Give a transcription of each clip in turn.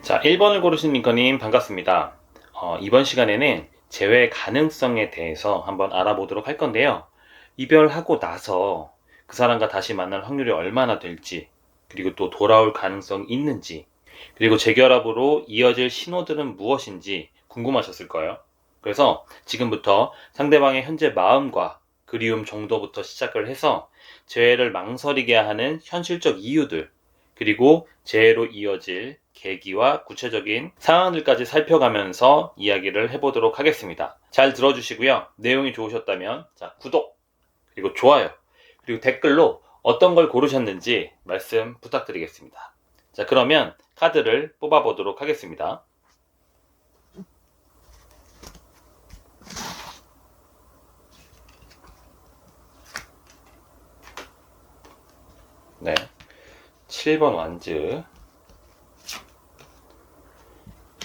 자, 1번을 고르신 링컨님 반갑습니다. 이번 시간에는 재회 가능성에 대해서 한번 알아보도록 할 건데요. 이별하고 나서 그 사람과 다시 만날 확률이 얼마나 될지, 그리고 또 돌아올 가능성이 있는지, 그리고 재결합으로 이어질 신호들은 무엇인지 궁금하셨을 거예요. 그래서 지금부터 상대방의 현재 마음과 그리움 정도부터 시작을 해서 재회를 망설이게 하는 현실적 이유들, 그리고 재해로 이어질 계기와 구체적인 상황들까지 살펴가면서 이야기를 해보도록 하겠습니다. 잘 들어주시고요. 내용이 좋으셨다면 구독, 그리고 좋아요, 그리고 댓글로 어떤 걸 고르셨는지 말씀 부탁드리겠습니다. 자, 그러면 카드를 뽑아보도록 하겠습니다. 네, 7번 완즈,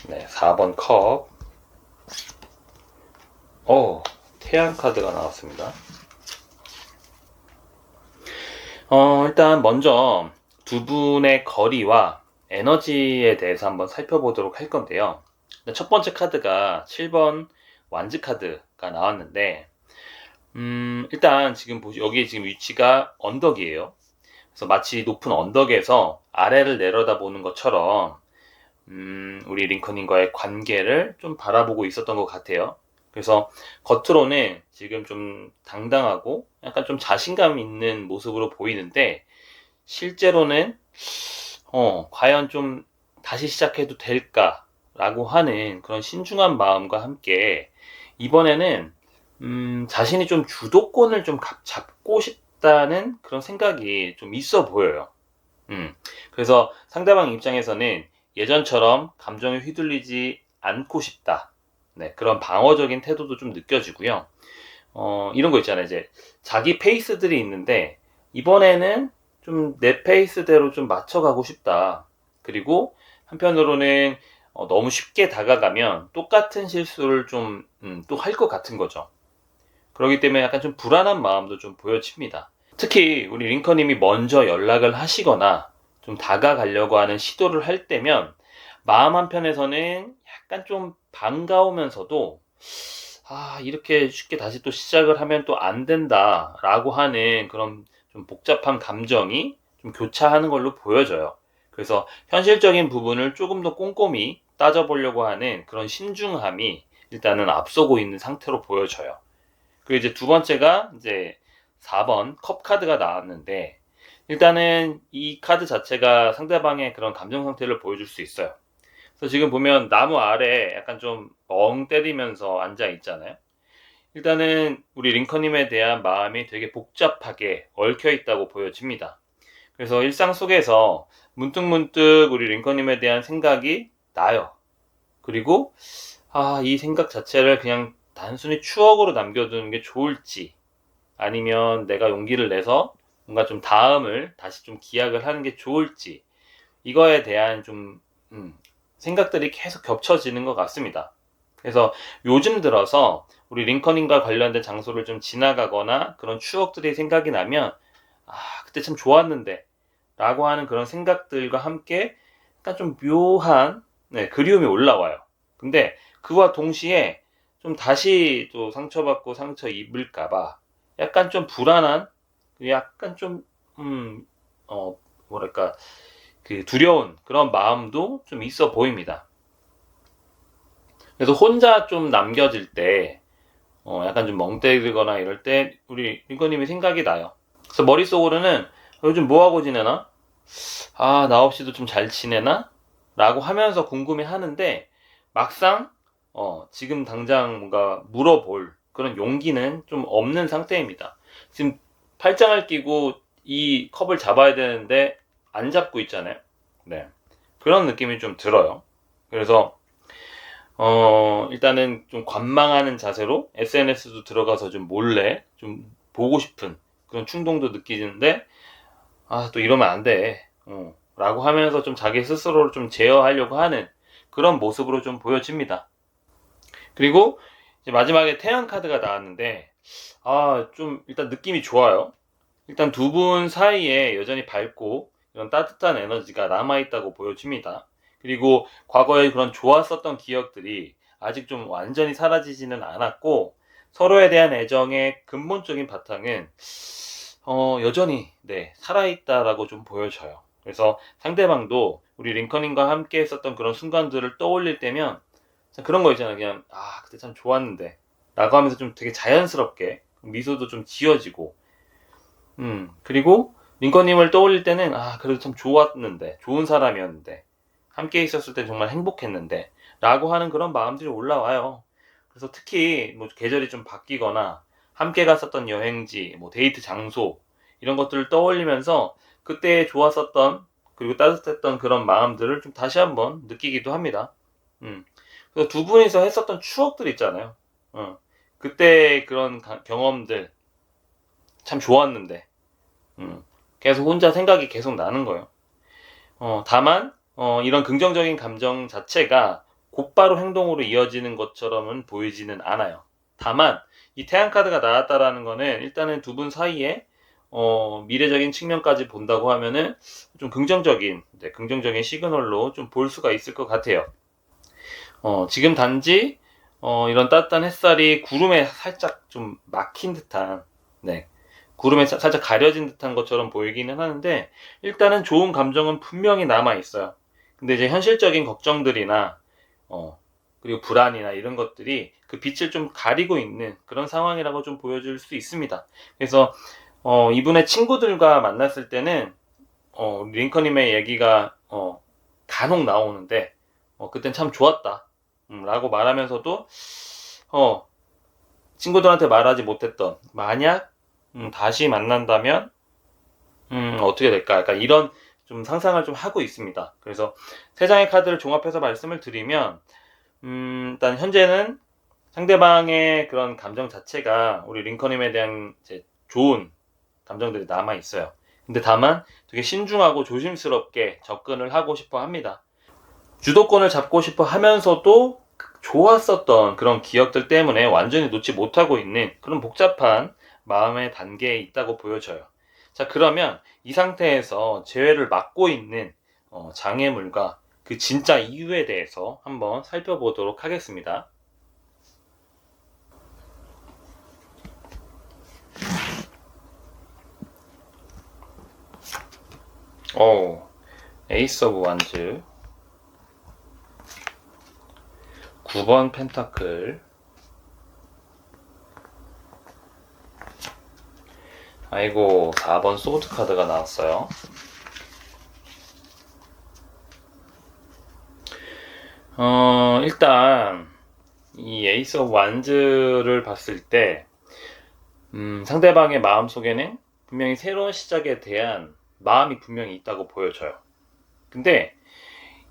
네, 4번 컵, 태양 카드가 나왔습니다. 일단 먼저 두 분의 거리와 에너지에 대해서 한번 살펴보도록 할 건데요. 첫 번째 카드가 7번 완즈 카드가 나왔는데, 일단 지금 여기 지금 위치가 언덕이에요. 그래서 마치 높은 언덕에서 아래를 내려다보는 것처럼, 우리 링컨님과의 관계를 좀 바라보고 있었던 것 같아요. 그래서 겉으로는 지금 좀 당당하고 약간 좀 자신감 있는 모습으로 보이는데, 실제로는 과연 좀 다시 시작해도 될까라고 하는 그런 신중한 마음과 함께 이번에는 자신이 좀 주도권을 좀 잡고 싶다는 그런 생각이 좀 있어 보여요. 그래서 상대방 입장에서는 예전처럼 감정에 휘둘리지 않고 싶다. 네, 그런 방어적인 태도도 좀 느껴지고요. 이런 거 있잖아요. 이제 자기 페이스들이 있는데 이번에는 좀 내 페이스대로 좀 맞춰가고 싶다. 그리고 한편으로는 너무 쉽게 다가가면 똑같은 실수를 좀 또 할 것 같은 거죠. 그렇기 때문에 약간 좀 불안한 마음도 좀 보여집니다. 특히 우리 링컨님이 먼저 연락을 하시거나 좀 다가가려고 하는 시도를 할 때면 마음 한편에서는 약간 좀 반가우면서도 이렇게 쉽게 다시 또 시작을 하면 또 안 된다라고 하는 그런 좀 복잡한 감정이 좀 교차하는 걸로 보여져요. 그래서 현실적인 부분을 조금 더 꼼꼼히 따져보려고 하는 그런 신중함이 일단은 앞서고 있는 상태로 보여져요. 그리고 이제 두 번째가 이제 4번 컵 카드가 나왔는데, 일단은 이 카드 자체가 상대방의 그런 감정 상태를 보여줄 수 있어요. 그래서 지금 보면 나무 아래 약간 좀 멍 때리면서 앉아 있잖아요. 일단은 우리 링컨님에 대한 마음이 되게 복잡하게 얽혀 있다고 보여집니다. 그래서 일상 속에서 문득문득 우리 링컨님에 대한 생각이 나요. 그리고 이 생각 자체를 그냥 단순히 추억으로 남겨두는 게 좋을지, 아니면 내가 용기를 내서 뭔가 좀 다음을 다시 좀 기약을 하는 게 좋을지, 이거에 대한 좀 생각들이 계속 겹쳐지는 것 같습니다. 그래서 요즘 들어서 우리 링컨인과 관련된 장소를 좀 지나가거나 그런 추억들이 생각이 나면 그때 참 좋았는데 라고 하는 그런 생각들과 함께 약간 좀 묘한 그리움이 올라와요. 근데 그와 동시에 좀 다시 또 상처받고 상처 입을까봐 약간 좀 불안한, 약간 좀 뭐랄까, 그 두려운 그런 마음도 좀 있어 보입니다. 그래서 혼자 좀 남겨질 때 약간 좀 멍 때리거나 이럴 때 우리 링컨님이 생각이 나요. 그래서 머릿속으로는 요즘 뭐하고 지내나? 나 없이도 좀 잘 지내나? 라고 하면서 궁금해 하는데, 막상 지금 당장 뭔가 물어볼 그런 용기는 좀 없는 상태입니다. 지금 팔짱을 끼고 이 컵을 잡아야 되는데 안 잡고 있잖아요. 네. 그런 느낌이 좀 들어요. 그래서 일단은 좀 관망하는 자세로 SNS도 들어가서 좀 몰래 좀 보고 싶은 그런 충동도 느끼는데, 또 이러면 안 돼. 라고 하면서 좀 자기 스스로를 좀 제어하려고 하는 그런 모습으로 좀 보여집니다. 그리고 이제 마지막에 태양 카드가 나왔는데, 좀 일단 느낌이 좋아요. 일단 두 분 사이에 여전히 밝고 이런 따뜻한 에너지가 남아있다고 보여집니다. 그리고 과거에 그런 좋았었던 기억들이 아직 좀 완전히 사라지지는 않았고, 서로에 대한 애정의 근본적인 바탕은 여전히 네, 살아있다라고 좀 보여져요. 그래서 상대방도 우리 링컨님과 함께 했었던 그런 순간들을 떠올릴 때면 그런 거 있잖아요. 그냥 그때 참 좋았는데 라고 하면서 좀 되게 자연스럽게 미소도 좀 지어지고, 그리고 링컨님을 떠올릴 때는 그래도 참 좋았는데, 좋은 사람이었는데, 함께 있었을 때 정말 행복했는데 라고 하는 그런 마음들이 올라와요. 그래서 특히 뭐 계절이 좀 바뀌거나 함께 갔었던 여행지, 뭐 데이트 장소 이런 것들을 떠올리면서 그때 좋았었던 그리고 따뜻했던 그런 마음들을 좀 다시 한번 느끼기도 합니다. 그래서 두 분이서 했었던 추억들 있잖아요. 그때 그런 경험들 참 좋았는데 계속 혼자 생각이 계속 나는 거예요. 다만 이런 긍정적인 감정 자체가 곧바로 행동으로 이어지는 것처럼은 보이지는 않아요. 다만 이 태양 카드가 나왔다라는 거는 일단은 두 분 사이에 미래적인 측면까지 본다고 하면은 좀 긍정적인 시그널로 좀 볼 수가 있을 것 같아요. 지금 단지 이런 따뜻한 햇살이 구름에 살짝 좀 막힌 듯한, 네, 구름에 살짝 가려진 듯한 것처럼 보이기는 하는데, 일단은 좋은 감정은 분명히 남아 있어요. 근데 이제 현실적인 걱정들이나 그리고 불안이나 이런 것들이 그 빛을 좀 가리고 있는 그런 상황이라고 좀 보여줄 수 있습니다. 그래서 이분의 친구들과 만났을 때는 링컨님의 얘기가 간혹 나오는데 그땐 참 좋았다 라고 말하면서도 친구들한테 말하지 못했던, 만약 다시 만난다면 어떻게 될까, 약간 이런 좀 상상을 좀 하고 있습니다. 그래서 세 장의 카드를 종합해서 말씀을 드리면, 일단 현재는 상대방의 그런 감정 자체가 우리 링컨님에 대한 이제 좋은 감정들이 남아 있어요. 근데 다만 되게 신중하고 조심스럽게 접근을 하고 싶어 합니다. 주도권을 잡고 싶어 하면서도 좋았었던 그런 기억들 때문에 완전히 놓지 못하고 있는 그런 복잡한 마음의 단계에 있다고 보여져요. 자, 그러면 이 상태에서 재회를 막고 있는 장애물과 그 진짜 이유에 대해서 한번 살펴보도록 하겠습니다. 에이스 오브 완즈, 9번 펜타클, 아이고 4번 소드 카드가 나왔어요. 일단 이 에이스 오브 완즈를 봤을 때 상대방의 마음속에는 분명히 새로운 시작에 대한 마음이 분명히 있다고 보여져요. 근데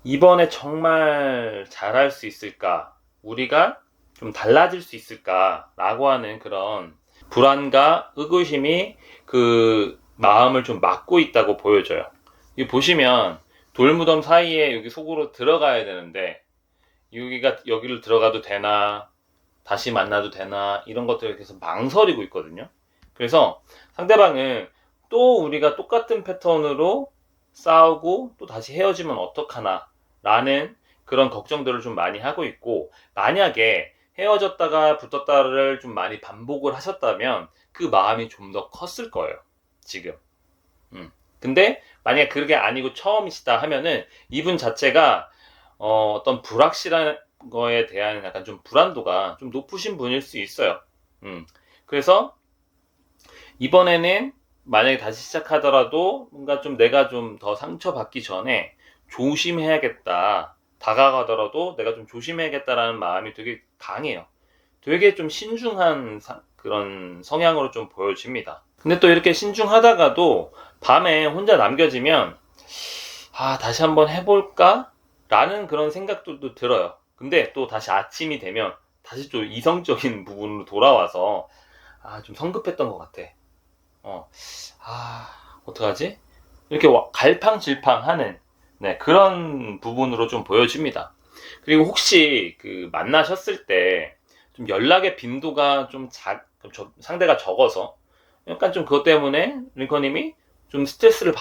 이번에 정말 잘할 수 있을까? 우리가 좀 달라질 수 있을까? 라고 하는 그런 불안과 의구심이 그 마음을 좀 막고 있다고 보여져요. 이 보시면 돌무덤 사이에 여기 속으로 들어가야 되는데, 여기를 들어가도 되나, 다시 만나도 되나, 이런 것들을 계속 망설이고 있거든요. 그래서 상대방은 또 우리가 똑같은 패턴으로 싸우고 또 다시 헤어지면 어떡하나 라는 그런 걱정들을 좀 많이 하고 있고, 만약에 헤어졌다가 붙었다를 좀 많이 반복을 하셨다면 그 마음이 좀 더 컸을 거예요, 지금. 근데 만약에 그게 아니고 처음이시다 하면은 이분 자체가 어떤 불확실한 거에 대한 약간 좀 불안도가 좀 높으신 분일 수 있어요. 그래서 이번에는 만약에 다시 시작하더라도 뭔가 좀 내가 좀 더 상처받기 전에 조심해야겠다, 다가가더라도 내가 좀 조심해야겠다라는 마음이 되게 강해요. 되게 좀 신중한 그런 성향으로 좀 보여집니다. 근데 또 이렇게 신중하다가도 밤에 혼자 남겨지면 다시 한번 해볼까? 라는 그런 생각도 들어요. 근데 또 다시 아침이 되면 다시 좀 이성적인 부분으로 돌아와서 좀 성급했던 것 같아. 어떡하지? 이렇게 갈팡질팡하는 그런 부분으로 좀 보여집니다. 그리고 혹시 그 만나셨을 때 좀 연락의 빈도가 좀 상대가 적어서 약간 좀 그것 때문에 링컨님이 좀 스트레스를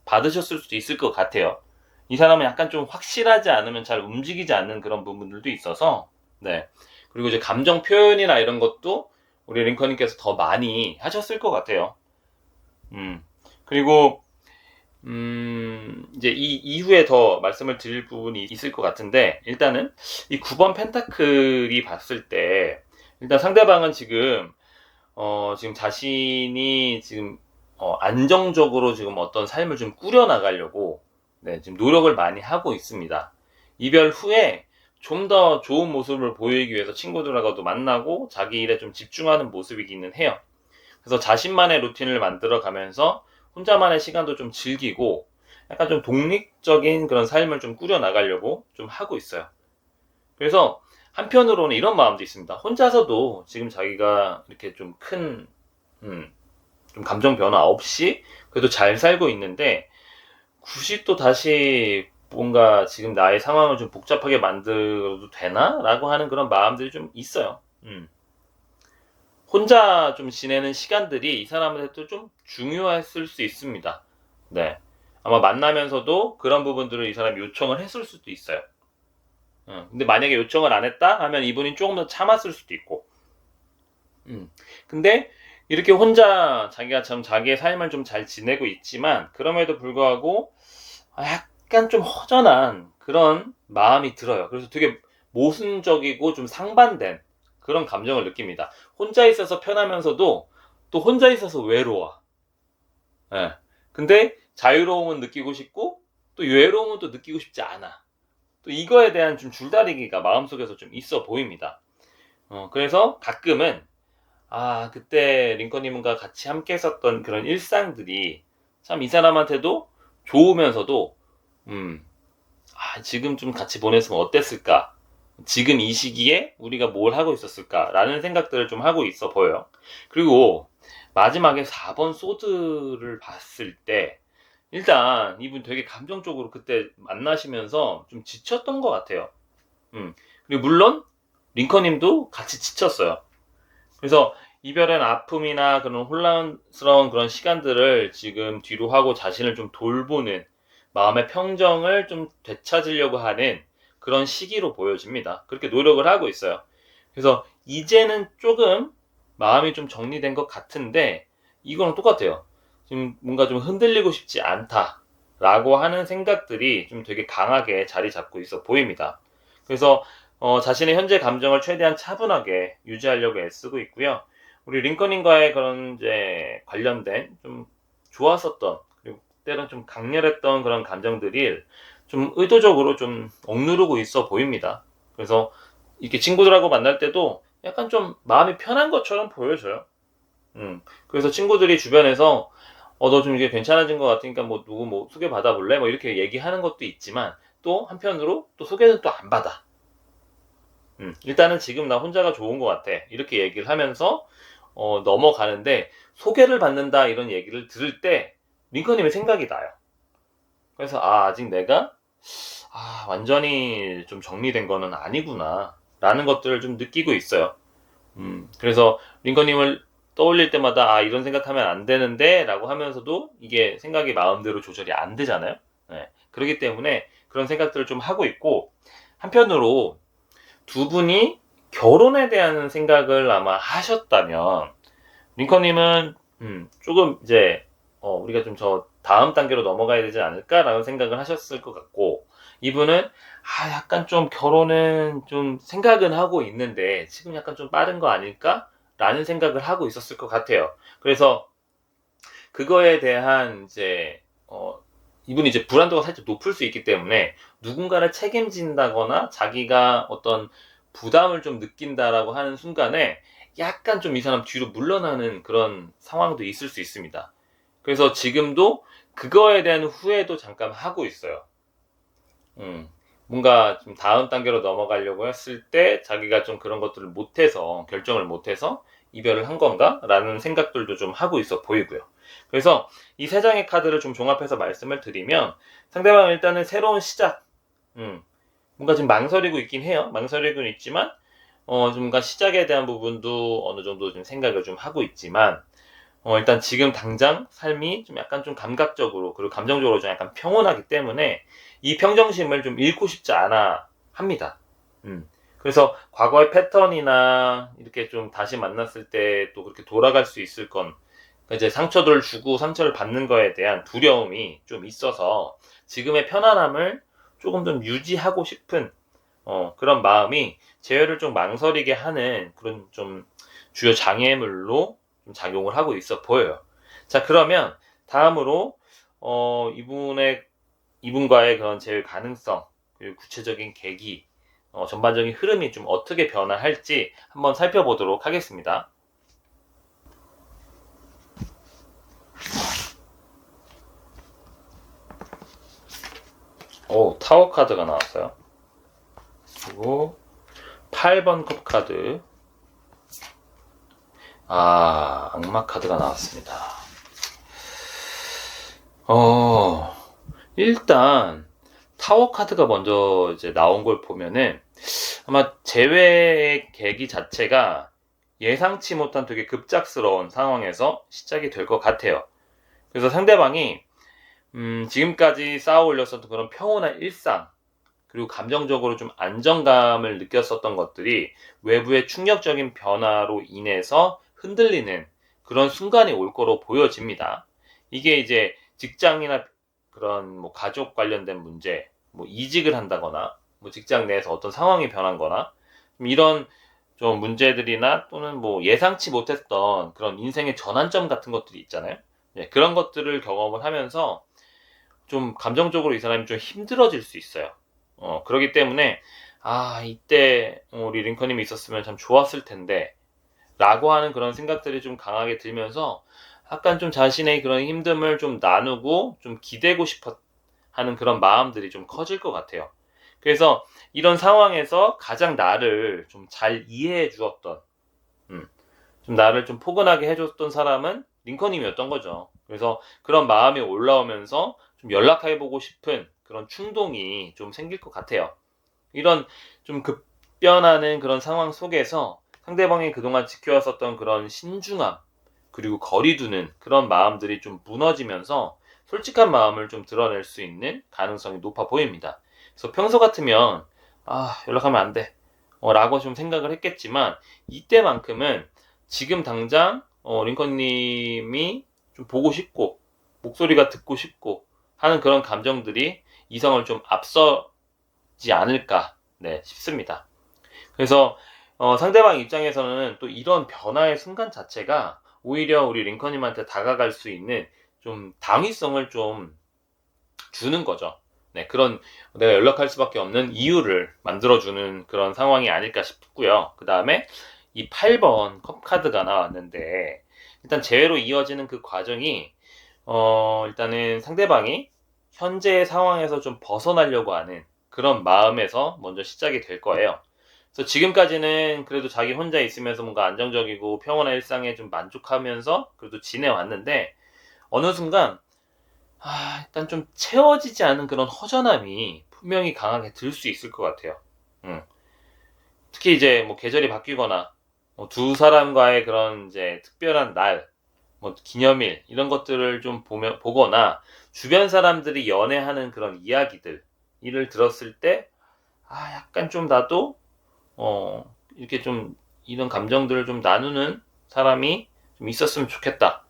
받으셨을 수도 있을 것 같아요. 이 사람은 약간 좀 확실하지 않으면 잘 움직이지 않는 그런 부분들도 있어서, 네. 그리고 이제 감정 표현이나 이런 것도 우리 링컨님께서 더 많이 하셨을 것 같아요. 그리고, 이제 이 이후에 더 말씀을 드릴 부분이 있을 것 같은데, 일단은 이 9번 펜타클이 봤을 때, 일단 상대방은 지금 자신이 지금, 안정적으로 지금 어떤 삶을 좀 꾸려나가려고, 네, 지금 노력을 많이 하고 있습니다. 이별 후에 좀 더 좋은 모습을 보이기 위해서 친구들하고도 만나고 자기 일에 좀 집중하는 모습이기는 해요. 그래서 자신만의 루틴을 만들어 가면서 혼자만의 시간도 좀 즐기고 약간 좀 독립적인 그런 삶을 좀 꾸려나가려고 좀 하고 있어요. 그래서 한편으로는 이런 마음도 있습니다. 혼자서도 지금 자기가 이렇게 좀 큰, 좀 감정 변화 없이 그래도 잘 살고 있는데 굳이 또 다시 뭔가 지금 나의 상황을 좀 복잡하게 만들어도 되나? 라고 하는 그런 마음들이 좀 있어요. 혼자 좀 지내는 시간들이 이 사람한테도 좀 중요했을 수 있습니다. 네. 아마 만나면서도 그런 부분들을 이 사람이 요청을 했을 수도 있어요. 근데 만약에 요청을 안 했다 하면 이분이 조금 더 참았을 수도 있고. 근데 이렇게 혼자 자기가 참 자기의 삶을 좀 잘 지내고 있지만 그럼에도 불구하고 약간 좀 허전한 그런 마음이 들어요. 그래서 되게 모순적이고 좀 상반된 그런 감정을 느낍니다. 혼자 있어서 편하면서도 또 혼자 있어서 외로워. 예. 근데 자유로움은 느끼고 싶고 또 외로움은 또 느끼고 싶지 않아. 또 이거에 대한 좀 줄다리기가 마음속에서 좀 있어 보입니다. 그래서 가끔은 그때 링컨님과 같이 함께 했었던 그런 일상들이 참 이 사람한테도 좋으면서도 지금 좀 같이 보냈으면 어땠을까? 지금 이 시기에 우리가 뭘 하고 있었을까라는 생각들을 좀 하고 있어 보여요. 그리고 마지막에 4번 소드를 봤을 때 일단 이분 되게 감정적으로 그때 만나시면서 좀 지쳤던 것 같아요. 그리고 물론 링컨님도 같이 지쳤어요. 그래서 이별의 아픔이나 그런 혼란스러운 그런 시간들을 지금 뒤로 하고 자신을 좀 돌보는 마음의 평정을 좀 되찾으려고 하는 그런 시기로 보여집니다. 그렇게 노력을 하고 있어요. 그래서 이제는 조금 마음이 좀 정리된 것 같은데 이거랑 똑같아요. 지금 뭔가 좀 흔들리고 싶지 않다라고 하는 생각들이 좀 되게 강하게 자리 잡고 있어 보입니다. 그래서 자신의 현재 감정을 최대한 차분하게 유지하려고 애쓰고 있고요. 우리 링컨인과의 그런 이제 관련된 좀 좋았었던 그리고 때론 좀 강렬했던 그런 감정들이 좀 의도적으로 좀 억누르고 있어 보입니다. 그래서 이렇게 친구들하고 만날 때도 약간 좀 마음이 편한 것처럼 보여져요. 그래서 친구들이 주변에서 너 좀 이게 괜찮아진 것 같으니까 뭐 누구 뭐 소개 받아볼래? 뭐 이렇게 얘기하는 것도 있지만 또 한편으로 또 소개는 또 안 받아. 일단은 지금 나 혼자가 좋은 것 같아. 이렇게 얘기를 하면서 넘어가는데 소개를 받는다 이런 얘기를 들을 때 링컨님의 생각이 나요. 그래서 아직 내가 완전히 좀 정리된 거는 아니구나 라는 것들을 좀 느끼고 있어요. 그래서 링컨님을 떠올릴 때마다 이런 생각하면 안 되는데 라고 하면서도 이게 생각이 마음대로 조절이 안 되잖아요. 네. 그렇기 때문에 그런 생각들을 좀 하고 있고 한편으로 두 분이 결혼에 대한 생각을 아마 하셨다면 링컨님은 조금 이제 우리가 좀 저 다음 단계로 넘어가야 되지 않을까라는 생각을 하셨을 것 같고 이분은 약간 좀 결혼은 좀 생각은 하고 있는데 지금 약간 좀 빠른 거 아닐까라는 생각을 하고 있었을 것 같아요. 그래서 그거에 대한 이제 이분이 이제 불안도가 살짝 높을 수 있기 때문에 누군가를 책임진다거나 자기가 어떤 부담을 좀 느낀다라고 하는 순간에 약간 좀 이 사람 뒤로 물러나는 그런 상황도 있을 수 있습니다. 그래서 지금도 그거에 대한 후회도 잠깐 하고 있어요. 뭔가 좀 다음 단계로 넘어가려고 했을 때 자기가 좀 그런 것들을 못해서 결정을 못해서 이별을 한 건가? 라는 생각들도 좀 하고 있어 보이고요. 그래서 이 세 장의 카드를 좀 종합해서 말씀을 드리면 상대방은 일단은 새로운 시작, 뭔가 좀 망설이고 있긴 해요. 망설이고 있지만 좀 뭔가 시작에 대한 부분도 어느 정도 좀 생각을 좀 하고 있지만 일단 지금 당장 삶이 좀 약간 좀 감각적으로 그리고 감정적으로 좀 약간 평온하기 때문에 이 평정심을 좀 잃고 싶지 않아 합니다. 그래서 과거의 패턴이나 이렇게 좀 다시 만났을 때 또 그렇게 돌아갈 수 있을 건 이제 상처를 주고 상처를 받는 거에 대한 두려움이 좀 있어서 지금의 편안함을 조금 좀 유지하고 싶은 그런 마음이 재회를 좀 망설이게 하는 그런 좀 주요 장애물로 좀 작용을 하고 있어 보여요. 자, 그러면 다음으로 이분과의 그런 재회 가능성 그리고 구체적인 계기 전반적인 흐름이 좀 어떻게 변화할지 한번 살펴보도록 하겠습니다. 오, 타워 카드가 나왔어요. 그리고 8번 컵 카드. 악마 카드가 나왔습니다. 일단 타워 카드가 먼저 이제 나온 걸 보면은 아마 재회의 계기 자체가 예상치 못한 되게 급작스러운 상황에서 시작이 될 것 같아요. 그래서 상대방이 지금까지 쌓아 올렸었던 그런 평온한 일상 그리고 감정적으로 좀 안정감을 느꼈었던 것들이 외부의 충격적인 변화로 인해서 흔들리는 그런 순간이 올 거로 보여집니다. 이게 이제 직장이나 그런 뭐 가족 관련된 문제, 뭐 이직을 한다거나, 뭐 직장 내에서 어떤 상황이 변한 거나, 이런 좀 문제들이나 또는 뭐 예상치 못했던 그런 인생의 전환점 같은 것들이 있잖아요. 네, 그런 것들을 경험을 하면서 좀 감정적으로 이 사람이 좀 힘들어질 수 있어요. 그렇기 때문에 이때 우리 링컨님이 있었으면 참 좋았을 텐데 라고 하는 그런 생각들이 좀 강하게 들면서 약간 좀 자신의 그런 힘듦을 좀 나누고 좀 기대고 싶어 하는 그런 마음들이 좀 커질 것 같아요. 그래서 이런 상황에서 가장 나를 좀 잘 이해해 주었던 좀 나를 좀 포근하게 해줬던 사람은 링컨님이었던 거죠. 그래서 그런 마음이 올라오면서 좀 연락해보고 싶은 그런 충동이 좀 생길 것 같아요. 이런 좀 급변하는 그런 상황 속에서 상대방이 그동안 지켜왔었던 그런 신중함, 그리고 거리두는 그런 마음들이 좀 무너지면서 솔직한 마음을 좀 드러낼 수 있는 가능성이 높아 보입니다. 그래서 평소 같으면, 연락하면 안 돼. 라고 좀 생각을 했겠지만, 이때만큼은 지금 당장, 링컨님이 좀 보고 싶고, 목소리가 듣고 싶고 하는 그런 감정들이 이성을 좀 앞서지 않을까, 네, 싶습니다. 그래서, 상대방 입장에서는 또 이런 변화의 순간 자체가 오히려 우리 링컨님한테 다가갈 수 있는 좀 당위성을 좀 주는 거죠. 네, 그런 내가 연락할 수밖에 없는 이유를 만들어주는 그런 상황이 아닐까 싶고요. 그 다음에 이 8번 컵 카드가 나왔는데 일단 재회로 이어지는 그 과정이 일단은 상대방이 현재의 상황에서 좀 벗어나려고 하는 그런 마음에서 먼저 시작이 될 거예요. 그래서 지금까지는 그래도 자기 혼자 있으면서 뭔가 안정적이고 평온한 일상에 좀 만족하면서 그래도 지내왔는데 어느 순간 일단 좀 채워지지 않은 그런 허전함이 분명히 강하게 들 수 있을 것 같아요. 특히 이제 뭐 계절이 바뀌거나 두 사람과의 그런 이제 특별한 날, 뭐 기념일 이런 것들을 좀 보거나 주변 사람들이 연애하는 그런 이야기들 이를 들었을 때 약간 좀 나도 이렇게 좀 이런 감정들을 좀 나누는 사람이 좀 있었으면 좋겠다.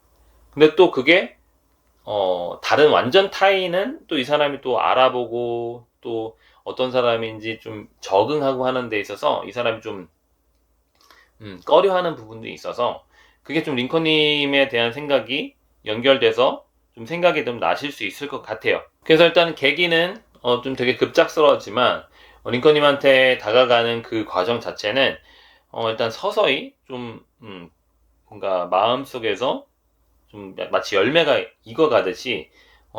근데 또 그게 다른 완전 타인은 또 이 사람이 또 알아보고 또 어떤 사람인지 좀 적응하고 하는 데 있어서 이 사람이 좀 꺼려하는 부분도 있어서 그게 좀 링컨님에 대한 생각이 연결돼서 좀 생각이 좀 나실 수 있을 것 같아요. 그래서 일단 계기는 좀 되게 급작스러웠지만 링컨님한테 다가가는 그 과정 자체는 일단 서서히 좀 뭔가 마음속에서 좀 마치 열매가 익어가듯이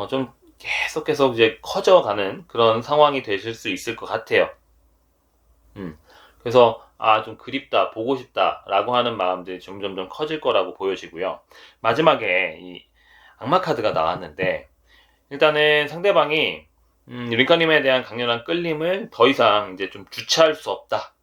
좀 계속 이제 커져가는 그런 상황이 되실 수 있을 것 같아요. 그래서 좀 그립다, 보고 싶다라고 하는 마음들이 점점점 커질 거라고 보여지고요. 마지막에 이 악마 카드가 나왔는데 일단은 상대방이 링컨님에 대한 강렬한 끌림을 더 이상 이제 좀 주체할 수 없다.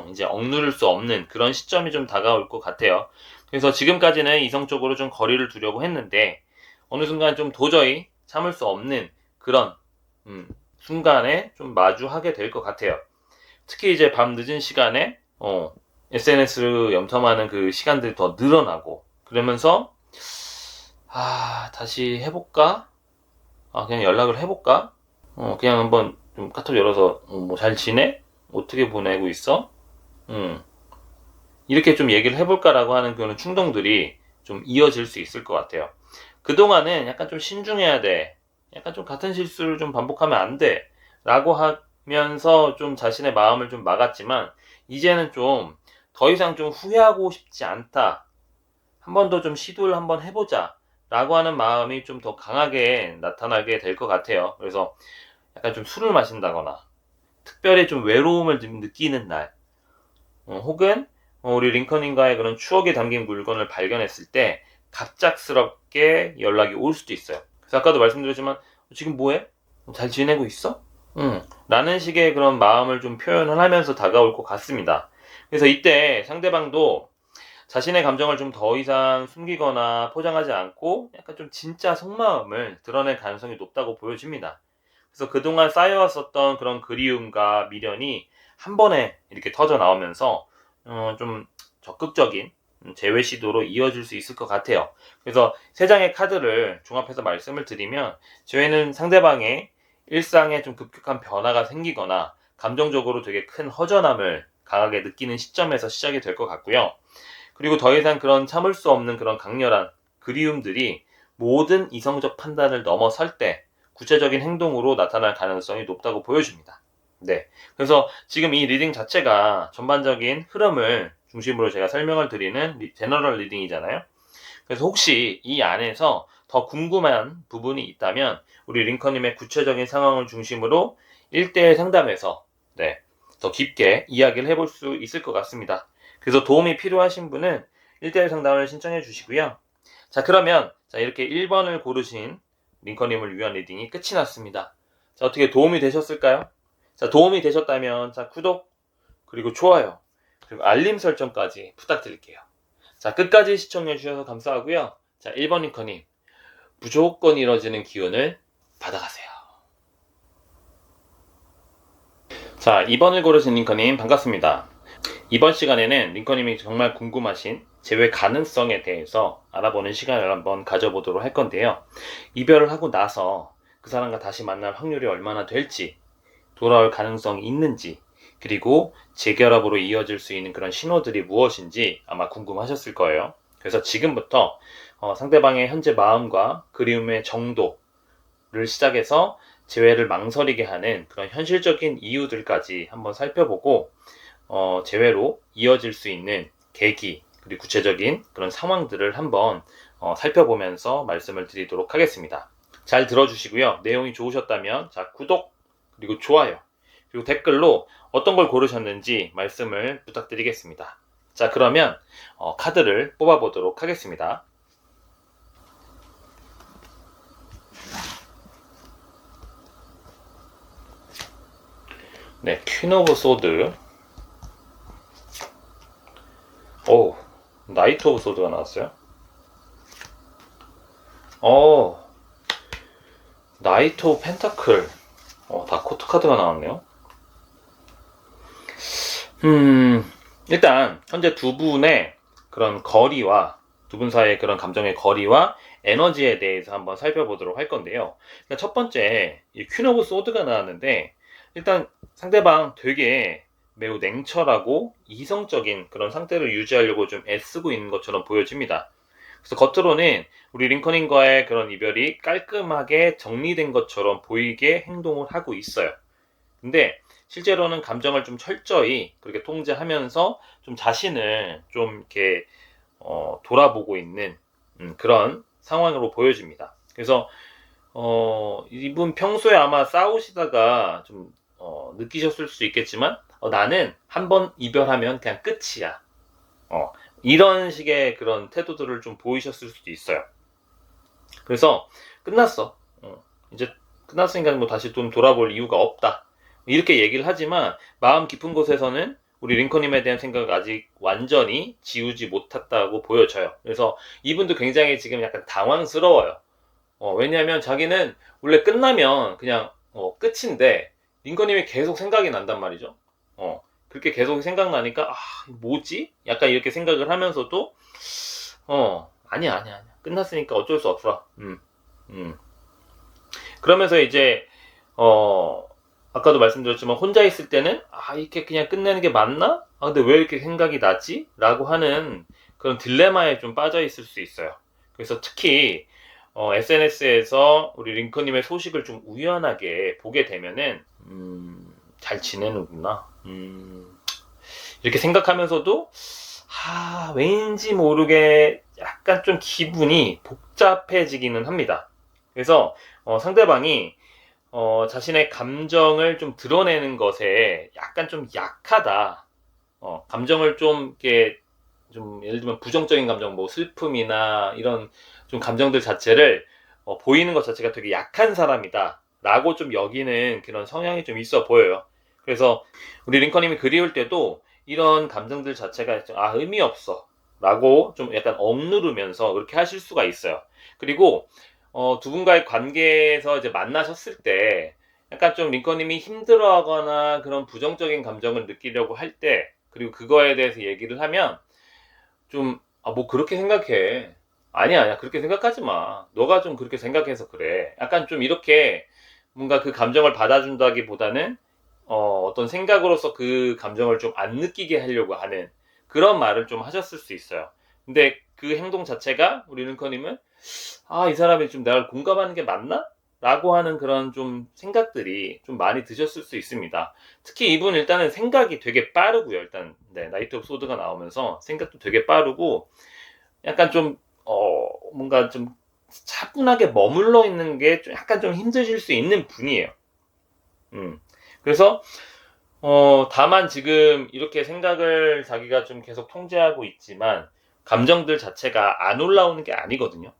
이제 억누를 수 없는 그런 시점이 좀 다가올 것 같아요. 그래서 지금까지는 이성적으로 좀 거리를 두려고 했는데 어느 순간 좀 도저히 참을 수 없는 그런 순간에 좀 마주하게 될 것 같아요. 특히 이제 밤 늦은 시간에 SNS를 염탐하는 그 시간들이 더 늘어나고 그러면서 다시 해볼까? 그냥 연락을 해볼까? 그냥 한번 좀 카톡 열어서 뭐 잘 지내? 어떻게 보내고 있어? 이렇게 좀 얘기를 해볼까라고 하는 그런 충동들이 좀 이어질 수 있을 것 같아요. 그동안은 약간 좀 신중해야 돼. 약간 좀 같은 실수를 좀 반복하면 안 돼. 라고 하면서 좀 자신의 마음을 좀 막았지만, 이제는 좀 더 이상 좀 후회하고 싶지 않다. 한 번 더 좀 시도를 한번 해보자. 라고 하는 마음이 좀 더 강하게 나타나게 될 것 같아요. 그래서 약간 좀 술을 마신다거나, 특별히 좀 외로움을 좀 느끼는 날, 혹은 우리 링컨인과의 그런 추억이 담긴 물건을 발견했을 때 갑작스럽게 연락이 올 수도 있어요. 그래서 아까도 말씀드렸지만 지금 뭐해? 잘 지내고 있어? 라는 식의 그런 마음을 좀 표현을 하면서 다가올 것 같습니다. 그래서 이때 상대방도 자신의 감정을 좀 더 이상 숨기거나 포장하지 않고 약간 좀 진짜 속마음을 드러낼 가능성이 높다고 보여집니다. 그래서 그동안 쌓여왔었던 그런 그리움과 미련이 한 번에 이렇게 터져 나오면서 좀 적극적인 재회 시도로 이어질 수 있을 것 같아요. 그래서 세 장의 카드를 종합해서 말씀을 드리면, 재회는 상대방의 일상에 좀 급격한 변화가 생기거나 감정적으로 되게 큰 허전함을 강하게 느끼는 시점에서 시작이 될 것 같고요. 그리고 더 이상 그런 참을 수 없는 그런 강렬한 그리움들이 모든 이성적 판단을 넘어설 때 구체적인 행동으로 나타날 가능성이 높다고 보여집니다. 네. 그래서 지금 이 리딩 자체가 전반적인 흐름을 중심으로 제가 설명을 드리는 제너럴 리딩이잖아요. 그래서 혹시 이 안에서 더 궁금한 부분이 있다면 우리 링컨님의 구체적인 상황을 중심으로 1대1 상담에서 더 깊게 이야기를 해볼 수 있을 것 같습니다. 그래서 도움이 필요하신 분은 1대1 상담을 신청해 주시고요. 자, 그러면 이렇게 1번을 고르신 링컨님을 위한 리딩이 끝이 났습니다. 자, 어떻게 도움이 되셨을까요? 자, 도움이 되셨다면 구독, 그리고 좋아요, 그리고 알림 설정까지 부탁드릴게요. 자, 끝까지 시청해 주셔서 감사하고요. 자, 1번 링컨님, 무조건 이뤄지는 기운을 받아가세요. 자, 2번을 고르신 링컨님 반갑습니다. 이번 시간에는 링컨님이 정말 궁금하신 재회 가능성에 대해서 알아보는 시간을 한번 가져보도록 할 건데요. 이별을 하고 나서 그 사람과 다시 만날 확률이 얼마나 될지, 돌아올 가능성이 있는지, 그리고 재결합으로 이어질 수 있는 그런 신호들이 무엇인지 아마 궁금하셨을 거예요. 그래서 지금부터 상대방의 현재 마음과 그리움의 정도를 시작해서 재회를 망설이게 하는 그런 현실적인 이유들까지 한번 살펴보고 재회로 이어질 수 있는 계기, 그리고 구체적인 그런 상황들을 한번 살펴보면서 말씀을 드리도록 하겠습니다. 잘 들어주시고요. 내용이 좋으셨다면 구독, 그리고 좋아요, 그리고 댓글로 어떤 걸 고르셨는지 말씀을 부탁드리겠습니다. 자, 그러면 카드를 뽑아보도록 하겠습니다. 네, 퀸 오브 소드, 오, 나이트 오브 소드가 나왔어요. 나이트 오브 펜타클, 다 코트 카드가 나왔네요. 일단 현재 두 분의 그런 거리와, 두 분 사이의 그런 감정의 거리와 에너지에 대해서 한번 살펴보도록 할 건데요. 그러니까 첫 번째, 이 퀸 오브 소드가 나왔는데, 일단 상대방 되게 매우 냉철하고 이성적인 그런 상태를 유지하려고 좀 애쓰고 있는 것처럼 보여집니다. 그래서 겉으로는 우리 링컨인과의 그런 이별이 깔끔하게 정리된 것처럼 보이게 행동을 하고 있어요. 근데 실제로는 감정을 좀 철저히 그렇게 통제하면서 좀 자신을 좀 이렇게 돌아보고 있는 그런 상황으로 보여집니다. 그래서 이분 평소에 아마 싸우시다가 좀 느끼셨을 수 있겠지만 나는 한번 이별하면 그냥 끝이야, 이런 식의 그런 태도들을 좀 보이셨을 수도 있어요. 그래서 끝났어, 이제 끝났으니까 뭐 다시 좀 돌아볼 이유가 없다, 이렇게 얘기를 하지만 마음 깊은 곳에서는 우리 링컨님에 대한 생각을 아직 완전히 지우지 못했다고 보여져요. 그래서 이분도 굉장히 지금 약간 당황스러워요. 왜냐하면 자기는 원래 끝나면 그냥 끝인데 링컨님이 계속 생각이 난단 말이죠. 그렇게 계속 생각나니까 뭐지? 약간 이렇게 생각을 하면서도 아니야. 끝났으니까 어쩔 수 없어. 그러면서 이제 아까도 말씀드렸지만 혼자 있을 때는 이렇게 그냥 끝내는 게 맞나? 근데 왜 이렇게 생각이 나지? 라고 하는 그런 딜레마에 좀 빠져 있을 수 있어요. 그래서 특히 SNS에서 우리 링컨님의 소식을 좀 우연하게 보게 되면은 잘 지내는구나. 이렇게 생각하면서도 왠지 모르게 약간 좀 기분이 복잡해지기는 합니다. 그래서 상대방이 자신의 감정을 좀 드러내는 것에 약간 좀 약하다. 감정을 좀 이렇게 좀 예를 들면 부정적인 감정, 뭐 슬픔이나 이런 좀 감정들 자체를 보이는 것 자체가 되게 약한 사람이다. 라고 좀 여기는 그런 성향이 좀 있어 보여요. 그래서 우리 링컨님이 그리울 때도 이런 감정들 자체가 의미 없어. 라고 좀 약간 억누르면서 그렇게 하실 수가 있어요. 그리고 두 분과의 관계에서 이제 만나셨을 때 약간 좀 링컨님이 힘들어하거나 그런 부정적인 감정을 느끼려고 할 때, 그리고 그거에 대해서 얘기를 하면 좀 뭐 그렇게 생각해. 아니야 그렇게 생각하지 마. 너가 좀 그렇게 생각해서 그래. 약간 좀 이렇게 뭔가 그 감정을 받아준다기보다는 어떤 생각으로서 그 감정을 좀 안 느끼게 하려고 하는 그런 말을 좀 하셨을 수 있어요. 근데 그 행동 자체가 우리 링컨님은 이 사람이 좀 나를 공감하는 게 맞나? 라고 하는 그런 좀 생각들이 좀 많이 드셨을 수 있습니다. 특히 이분 일단은 생각이 되게 빠르고요. 일단 나이트 오브 소드가 나오면서 생각도 되게 빠르고 약간 좀 뭔가 좀 차분하게 머물러 있는 게 좀 약간 좀 힘드실 수 있는 분이에요. 그래서 다만 지금 이렇게 생각을 자기가 좀 계속 통제하고 있지만 감정들 자체가 안 올라오는 게 아니거든요.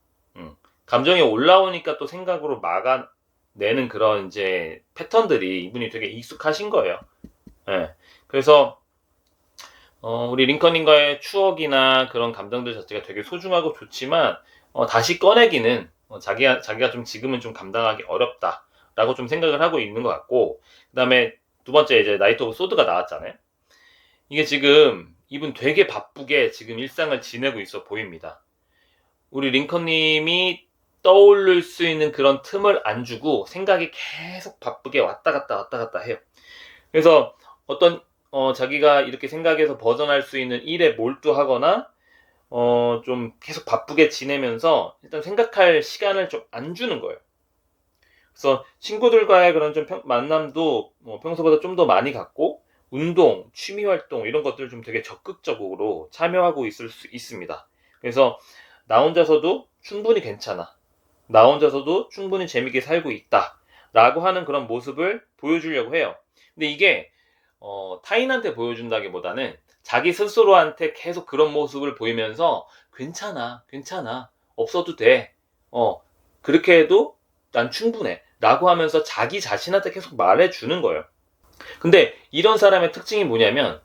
감정이 올라오니까 또 생각으로 막아내는 그런 이제 패턴들이 이분이 되게 익숙하신 거예요. 그래서 우리 링컨님과의 추억이나 그런 감정들 자체가 되게 소중하고 좋지만 다시 꺼내기는 자기가 좀 지금은 좀 감당하기 어렵다라고 좀 생각을 하고 있는 것 같고, 그 다음에 두 번째 이제 나이트 오브 소드가 나왔잖아요. 이게 지금 이분 되게 바쁘게 지금 일상을 지내고 있어 보입니다. 우리 링컨님이 떠올릴 수 있는 그런 틈을 안 주고 생각이 계속 바쁘게 왔다 갔다 해요. 그래서 어떤 자기가 이렇게 생각해서 벗어날 수 있는 일에 몰두하거나 좀 계속 바쁘게 지내면서 일단 생각할 시간을 좀 안 주는 거예요. 그래서 친구들과의 그런 좀 만남도 평소보다 좀 더 많이 갖고 운동, 취미활동 이런 것들을 좀 되게 적극적으로 참여하고 있을 수 있습니다. 그래서 나 혼자서도 충분히 괜찮아. 나 혼자서도 충분히 재밌게 살고 있다. 라고 하는 그런 모습을 보여주려고 해요. 근데 이게 타인한테 보여준다기보다는 자기 스스로한테 계속 그런 모습을 보이면서 괜찮아 없어도 돼 그렇게 해도 난 충분해 라고 하면서 자기 자신한테 계속 말해주는 거예요. 근데 이런 사람의 특징이 뭐냐면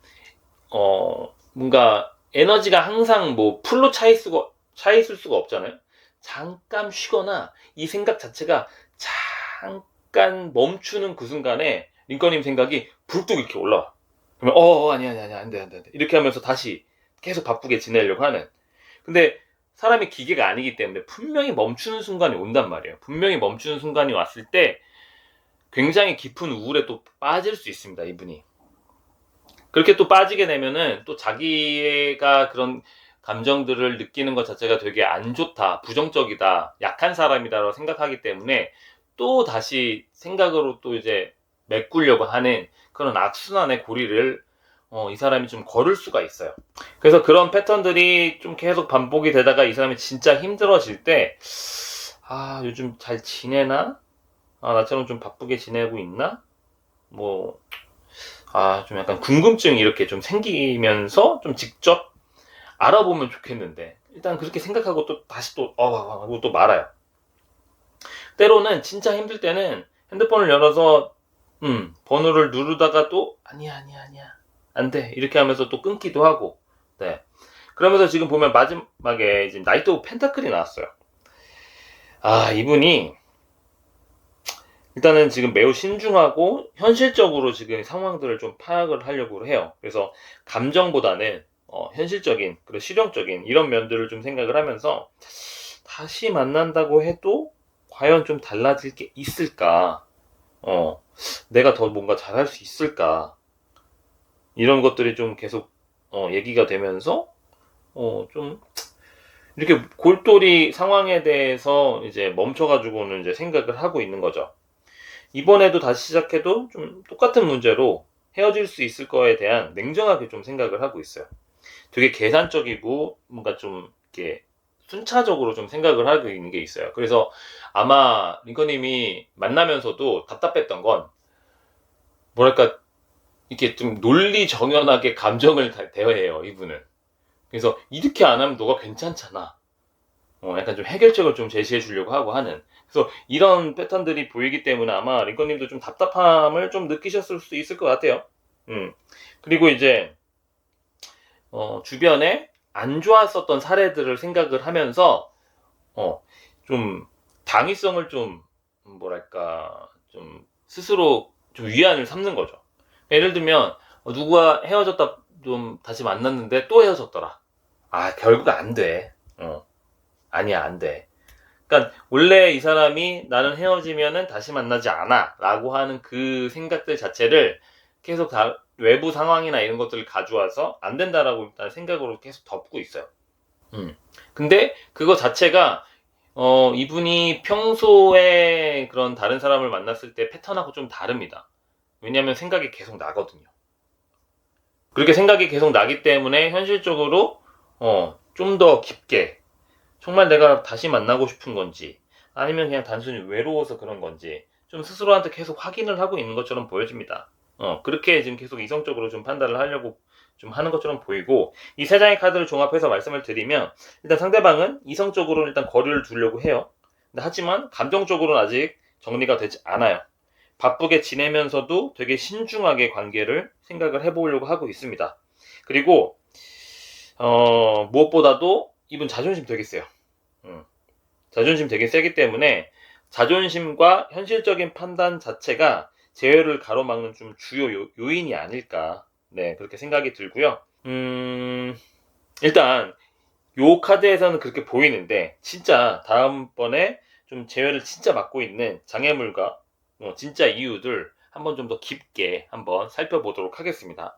뭔가 에너지가 항상 뭐 풀로 차 있을 수가 없잖아요. 잠깐 쉬거나 이 생각 자체가 잠깐 멈추는 그 순간에 링컨님 생각이 불뚝 이렇게 올라와. 그러면 아니야 안 돼. 이렇게 하면서 다시 계속 바쁘게 지내려고 하는. 근데 사람이 기계가 아니기 때문에 분명히 멈추는 순간이 온단 말이에요. 분명히 멈추는 순간이 왔을 때 굉장히 깊은 우울에 또 빠질 수 있습니다, 이분이. 그렇게 또 빠지게 되면은 또 자기가 그런 감정들을 느끼는 것 자체가 되게 안 좋다, 부정적이다, 약한 사람이다라고 생각하기 때문에 또 다시 생각으로 또 이제 메꾸려고 하는 그런 악순환의 고리를 이 사람이 좀 걸을 수가 있어요. 그래서 그런 패턴들이 좀 계속 반복이 되다가 이 사람이 진짜 힘들어질 때 요즘 잘 지내나? 나처럼 좀 바쁘게 지내고 있나? 좀 약간 궁금증이 이렇게 좀 생기면서 좀 직접 알아보면 좋겠는데 일단 그렇게 생각하고 또 다시 또 하고 또 말아요. 때로는 진짜 힘들 때는 핸드폰을 열어서 번호를 누르다가 또 아니야 안 돼. 이렇게 하면서 또 끊기도 하고. 네. 그러면서 지금 보면 마지막에 지금 나이트 오브 펜타클이 나왔어요. 아, 이분이 일단은 지금 매우 신중하고 현실적으로 지금 상황들을 좀 파악을 하려고 해요. 그래서 감정보다는 현실적인, 그리고 실용적인 이런 면들을 좀 생각을 하면서 다시 만난다고 해도 과연 좀 달라질 게 있을까? 내가 더 뭔가 잘할 수 있을까? 이런 것들이 좀 계속 얘기가 되면서 좀 이렇게 골똘히 상황에 대해서 이제 멈춰가지고는 이제 생각을 하고 있는 거죠. 이번에도 다시 시작해도 좀 똑같은 문제로 헤어질 수 있을 거에 대한 냉정하게 좀 생각을 하고 있어요. 되게 계산적이고 뭔가 좀 이렇게 순차적으로 좀 생각을 하고 있는 게 있어요. 그래서 아마 링컨님이 만나면서도 답답했던 건 뭐랄까 이렇게 좀 논리정연하게 감정을 대화해요, 이분은. 그래서 이렇게 안 하면 너가 괜찮잖아. 약간 좀 해결책을 좀 제시해 주려고 하고 하는. 그래서 이런 패턴들이 보이기 때문에 아마 링컨님도 좀 답답함을 좀 느끼셨을 수 있을 것 같아요. 그리고 이제, 주변에 안 좋았었던 사례들을 생각을 하면서, 좀 당위성을 좀, 뭐랄까, 좀 스스로 좀 위안을 삼는 거죠. 예를 들면, 누가 헤어졌다 좀 다시 만났는데 또 헤어졌더라. 아, 결국 안 돼. 아니야, 안 돼. 그러니까 원래 이 사람이 나는 헤어지면은 다시 만나지 않아 라고 하는 그 생각들 자체를 계속 외부 상황이나 이런 것들을 가져와서 안 된다라고 일단 생각으로 계속 덮고 있어요. 근데 그거 자체가 이분이 평소에 그런 다른 사람을 만났을 때 패턴하고 좀 다릅니다. 왜냐하면 생각이 계속 나거든요. 그렇게 생각이 계속 나기 때문에 현실적으로 좀 더 깊게 정말 내가 다시 만나고 싶은 건지 아니면 그냥 단순히 외로워서 그런 건지 좀 스스로한테 계속 확인을 하고 있는 것처럼 보여집니다. 그렇게 지금 계속 이성적으로 좀 판단을 하려고 좀 하는 것처럼 보이고, 이 세 장의 카드를 종합해서 말씀을 드리면 일단 상대방은 이성적으로 일단 거리를 두려고 해요. 하지만 감정적으로는 아직 정리가 되지 않아요. 바쁘게 지내면서도 되게 신중하게 관계를 생각을 해보려고 하고 있습니다. 그리고 무엇보다도 이분 자존심 되게 세요. 자존심 되게 세기 때문에 자존심과 현실적인 판단 자체가 재회를 가로막는 좀 주요 요인이 아닐까. 네, 그렇게 생각이 들고요. 일단 요 카드에서는 그렇게 보이는데 진짜 다음번에 좀 재회를 진짜 막고 있는 장애물과 진짜 이유들 한번 좀 더 깊게 한번 살펴보도록 하겠습니다.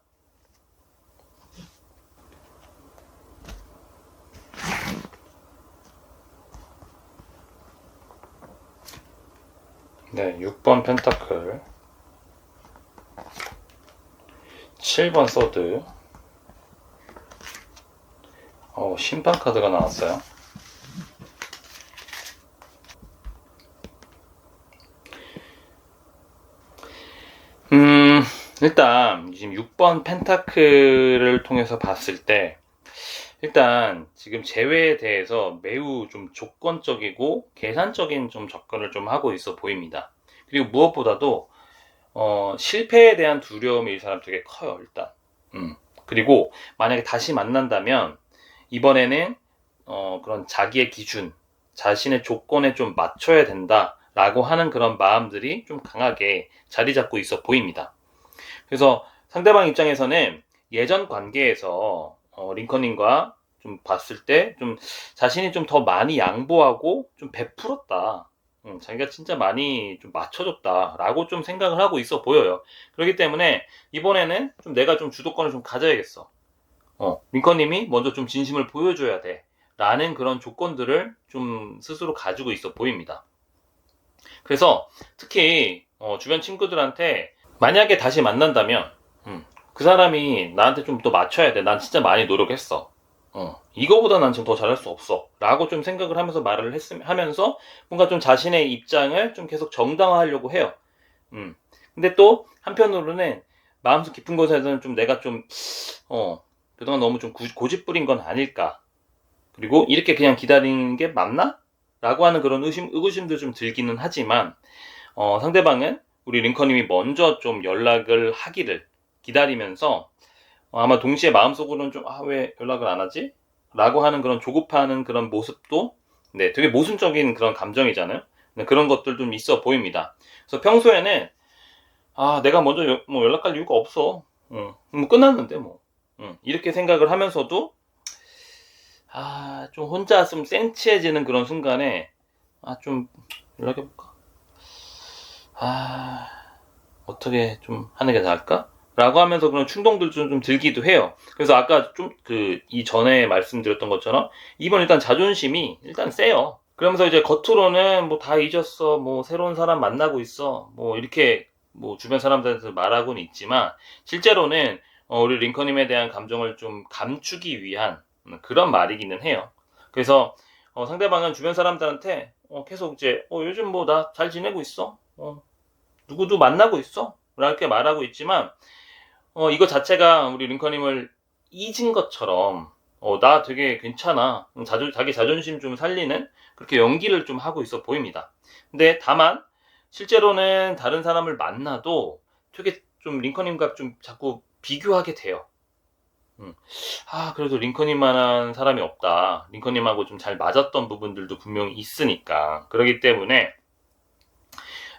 네, 6번 펜타클, 7번 소드, 심판 카드가 나왔어요. 일단 지금 6번 펜타클을 통해서 봤을 때 일단 지금 재회에 대해서 매우 좀 조건적이고 계산적인 좀 접근을 좀 하고 있어 보입니다. 그리고 무엇보다도 실패에 대한 두려움이 이 사람 되게 커요, 일단. 그리고 만약에 다시 만난다면 이번에는 그런 자기의 기준, 자신의 조건에 좀 맞춰야 된다라고 하는 그런 마음들이 좀 강하게 자리 잡고 있어 보입니다. 그래서 상대방 입장에서는 예전 관계에서 링컨님과 좀 봤을 때 좀 자신이 좀 더 많이 양보하고 좀 베풀었다. 자기가 진짜 많이 좀 맞춰줬다라고 좀 생각을 하고 있어 보여요. 그렇기 때문에 이번에는 좀 내가 좀 주도권을 좀 가져야겠어. 링컨님이 먼저 좀 진심을 보여줘야 돼. 라는 그런 조건들을 좀 스스로 가지고 있어 보입니다. 그래서 특히 주변 친구들한테 만약에 다시 만난다면 그 사람이 나한테 좀 더 맞춰야 돼. 난 진짜 많이 노력했어. 이거보다 난 지금 더 잘할 수 없어. 라고 좀 생각을 하면서 말을 하면서 뭔가 좀 자신의 입장을 좀 계속 정당화하려고 해요. 근데 또 한편으로는 마음속 깊은 곳에서는 좀 내가 좀, 그동안 너무 좀 고집 부린 건 아닐까. 그리고 이렇게 그냥 기다리는 게 맞나? 라고 하는 그런 의구심도 좀 들기는 하지만, 상대방은 우리 링컨님이 먼저 좀 연락을 하기를 기다리면서 아마 동시에 마음속으로는 좀, 왜 연락을 안 하지? 라고 하는 그런 조급해하는 그런 모습도, 네, 되게 모순적인 그런 감정이잖아요. 네, 그런 것들 좀 있어 보입니다. 그래서 평소에는, 내가 먼저 뭐 연락할 이유가 없어. 뭐 끝났는데, 뭐. 이렇게 생각을 하면서도, 좀 혼자 좀 센치해지는 그런 순간에, 좀 연락해볼까? 어떻게 좀 하는 게 나을까? 라고 하면서 그런 충동들 좀 들기도 해요. 그래서 아까 좀 이전에 말씀드렸던 것처럼 이번 일단 자존심이 일단 세요. 그러면서 이제 겉으로는 뭐 다 잊었어, 뭐 새로운 사람 만나고 있어, 뭐 이렇게 뭐 주변 사람들한테 말하고는 있지만 실제로는 우리 링컨님에 대한 감정을 좀 감추기 위한 그런 말이기는 해요. 그래서 상대방은 주변 사람들한테 계속 이제 요즘 뭐 나 잘 지내고 있어, 누구도 만나고 있어, 이렇게 말하고 있지만 이거 자체가 우리 링컨님을 잊은 것처럼 나 되게 괜찮아, 자기 자존심 좀 살리는 그렇게 연기를 좀 하고 있어 보입니다. 근데 다만 실제로는 다른 사람을 만나도 되게 좀 링컨님과 좀 자꾸 비교하게 돼요. 그래도 링컨님만한 사람이 없다, 링컨님하고 좀 잘 맞았던 부분들도 분명히 있으니까. 그렇기 때문에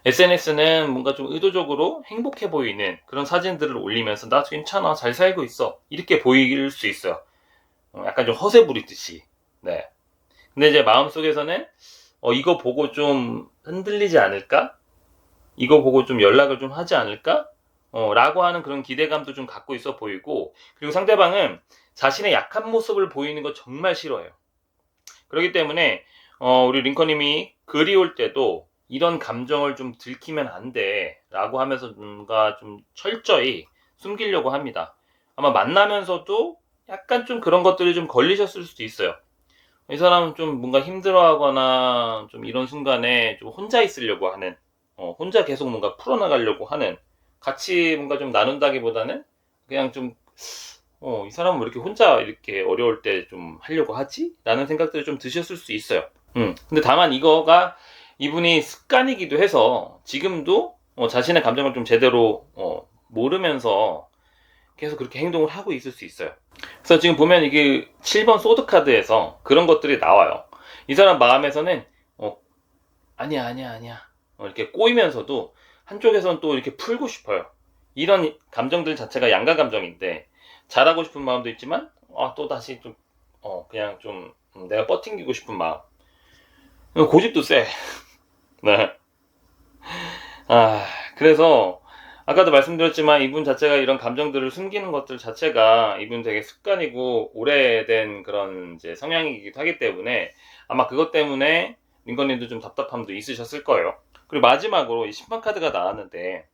SNS는 뭔가 좀 의도적으로 행복해 보이는 그런 사진들을 올리면서 나 괜찮아, 잘 살고 있어, 이렇게 보일 수 있어요. 약간 좀 허세 부리듯이. 네. 근데 이제 마음속에서는 이거 보고 좀 흔들리지 않을까? 이거 보고 좀 연락을 좀 하지 않을까? 라고 하는 그런 기대감도 좀 갖고 있어 보이고, 그리고 상대방은 자신의 약한 모습을 보이는 거 정말 싫어해요. 그렇기 때문에 우리 링컨님이 글이 올 때도 이런 감정을 좀 들키면 안 돼 라고 하면서 뭔가 좀 철저히 숨기려고 합니다. 아마 만나면서도 약간 좀 그런 것들이 좀 걸리셨을 수도 있어요. 이 사람은 좀 뭔가 힘들어하거나 좀 이런 순간에 좀 혼자 있으려고 하는, 혼자 계속 뭔가 풀어나가려고 하는, 같이 뭔가 좀 나눈다기보다는 그냥 좀 이 사람은 왜 이렇게 혼자 이렇게 어려울 때 좀 하려고 하지? 라는 생각들이 좀 드셨을 수 있어요. 근데 다만 이거가 이분이 습관이기도 해서 지금도 자신의 감정을 좀 제대로 모르면서 계속 그렇게 행동을 하고 있을 수 있어요. 그래서 지금 보면 이게 7번 소드 카드에서 그런 것들이 나와요. 이 사람 마음에서는 아니야, 아니야, 아니야, 이렇게 꼬이면서도 한쪽에서는 또 이렇게 풀고 싶어요. 이런 감정들 자체가 양가 감정인데, 잘하고 싶은 마음도 있지만 또 다시 좀 그냥 좀 내가 버팅기고 싶은 마음, 고집도 세. 네. 그래서 아까도 말씀드렸지만 이분 자체가 이런 감정들을 숨기는 것들 자체가 이분 되게 습관이고 오래된 그런 이제 성향이기도 하기 때문에 아마 그것 때문에 링컨님도 좀 답답함도 있으셨을 거예요. 그리고 마지막으로 이 심판 카드가 나왔는데,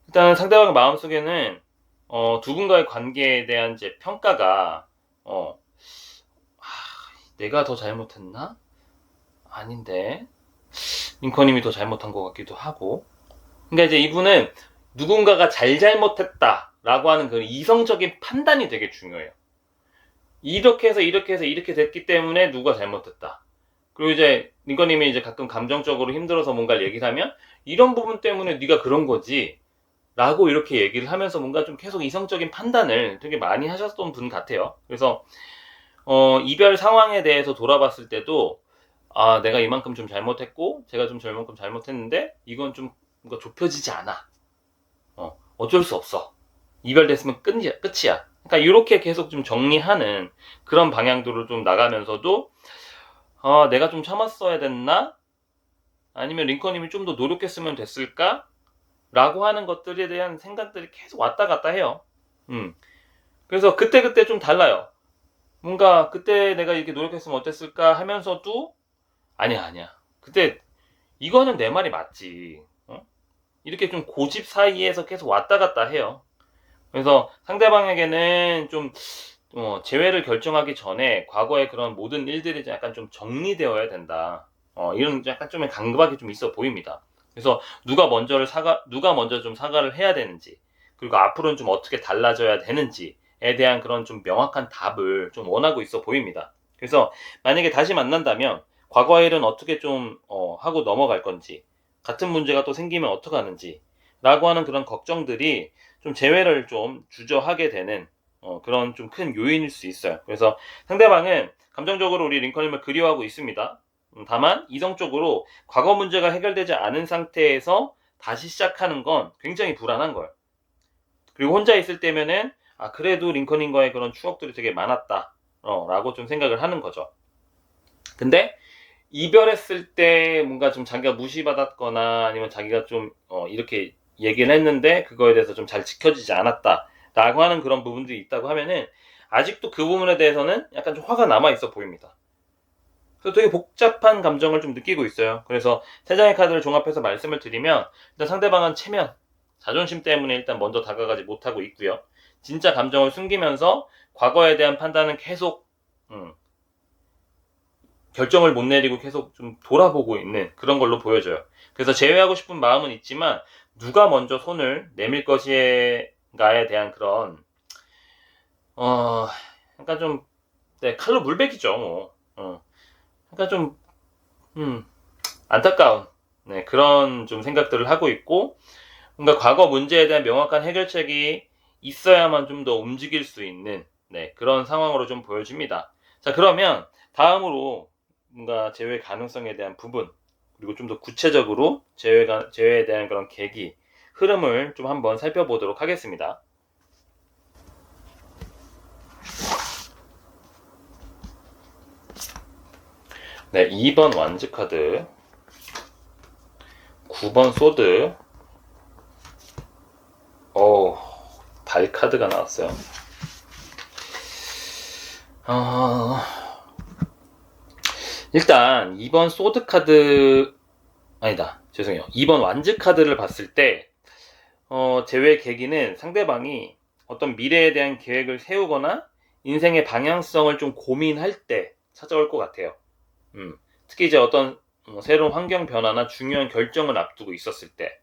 일단 상대방의 마음속에는 두 분과의 관계에 대한 이제 평가가 내가 더 잘못했나? 아닌데 링컨님이 더 잘못한 것 같기도 하고. 그러니까 이제 이분은 누군가가 잘못했다라고 하는 그 이성적인 판단이 되게 중요해요. 이렇게 해서 이렇게 해서 이렇게 됐기 때문에 누가 잘못했다. 그리고 이제 링컨님이 이제 가끔 감정적으로 힘들어서 뭔가를 얘기를 하면 이런 부분 때문에 네가 그런 거지 라고 이렇게 얘기를 하면서 뭔가 좀 계속 이성적인 판단을 되게 많이 하셨던 분 같아요. 그래서 이별 상황에 대해서 돌아봤을 때도 내가 이만큼 좀 잘못했고 제가 좀 저만큼 잘못했는데 이건 좀 뭔가 좁혀지지 않아, 어쩔 수 없어, 이별됐으면 끝이야. 그러니까 이렇게 계속 좀 정리하는 그런 방향으로 좀 나가면서도 내가 좀 참았어야 됐나? 아니면 링컨님이 좀 더 노력했으면 됐을까? 라고 하는 것들에 대한 생각들이 계속 왔다 갔다 해요. 그래서 그때그때 좀 달라요. 뭔가 그때 내가 이렇게 노력했으면 어땠을까 하면서도 아니야, 그때 이거는 내 말이 맞지, 이렇게 좀 고집 사이에서 계속 왔다 갔다 해요. 그래서 상대방에게는 좀 재회를 결정하기 전에 과거의 그런 모든 일들이 약간 좀 정리되어야 된다, 이런 약간 좀 강박이 좀 있어 보입니다. 그래서 누가 먼저 좀 사과를 해야 되는지, 그리고 앞으로는 좀 어떻게 달라져야 되는지에 대한 그런 좀 명확한 답을 좀 원하고 있어 보입니다. 그래서 만약에 다시 만난다면 과거의 일은 어떻게 좀 하고 넘어갈 건지, 같은 문제가 또 생기면 어떡하는지 라고 하는 그런 걱정들이 좀 재회를 좀 주저하게 되는 그런 좀 큰 요인일 수 있어요. 그래서 상대방은 감정적으로 우리 링컨님을 그리워하고 있습니다. 다만 이성적으로 과거 문제가 해결되지 않은 상태에서 다시 시작하는 건 굉장히 불안한 거예요. 그리고 혼자 있을 때면은 그래도 링컨님과의 그런 추억들이 되게 많았다 라고 좀 생각을 하는 거죠. 근데 이별했을 때 뭔가 좀 자기가 무시받았거나 아니면 자기가 좀 이렇게 얘기를 했는데 그거에 대해서 좀 잘 지켜지지 않았다 라고 하는 그런 부분들이 있다고 하면은 아직도 그 부분에 대해서는 약간 좀 화가 남아 있어 보입니다. 그래서 되게 복잡한 감정을 좀 느끼고 있어요. 그래서 세 장의 카드를 종합해서 말씀을 드리면 일단 상대방은 체면, 자존심 때문에 일단 먼저 다가가지 못하고 있고요. 진짜 감정을 숨기면서 과거에 대한 판단은 계속 결정을 못 내리고 계속 좀 돌아보고 있는 그런 걸로 보여져요. 그래서 제외하고 싶은 마음은 있지만 누가 먼저 손을 내밀 것인가에 대한 그런 약간 좀 칼로 물베기죠. 뭐. 약간 좀 안타까운 그런 좀 생각들을 하고 있고 뭔가 과거 문제에 대한 명확한 해결책이 있어야만 좀 더 움직일 수 있는 그런 상황으로 좀 보여집니다. 자, 그러면 다음으로 뭔가 재회 가능성에 대한 부분 그리고 좀 더 구체적으로 재회에 대한 그런 계기 흐름을 좀 한번 살펴보도록 하겠습니다. 네, 2번 완즈 카드, 9번 소드, 달 카드가 나왔어요. 일단 2번 소드 카드 아니다, 죄송해요. 2번 완즈 카드를 봤을 때 제외 계기는 상대방이 어떤 미래에 대한 계획을 세우거나 인생의 방향성을 좀 고민할 때 찾아올 것 같아요. 특히 이제 어떤 새로운 환경 변화나 중요한 결정을 앞두고 있었을 때,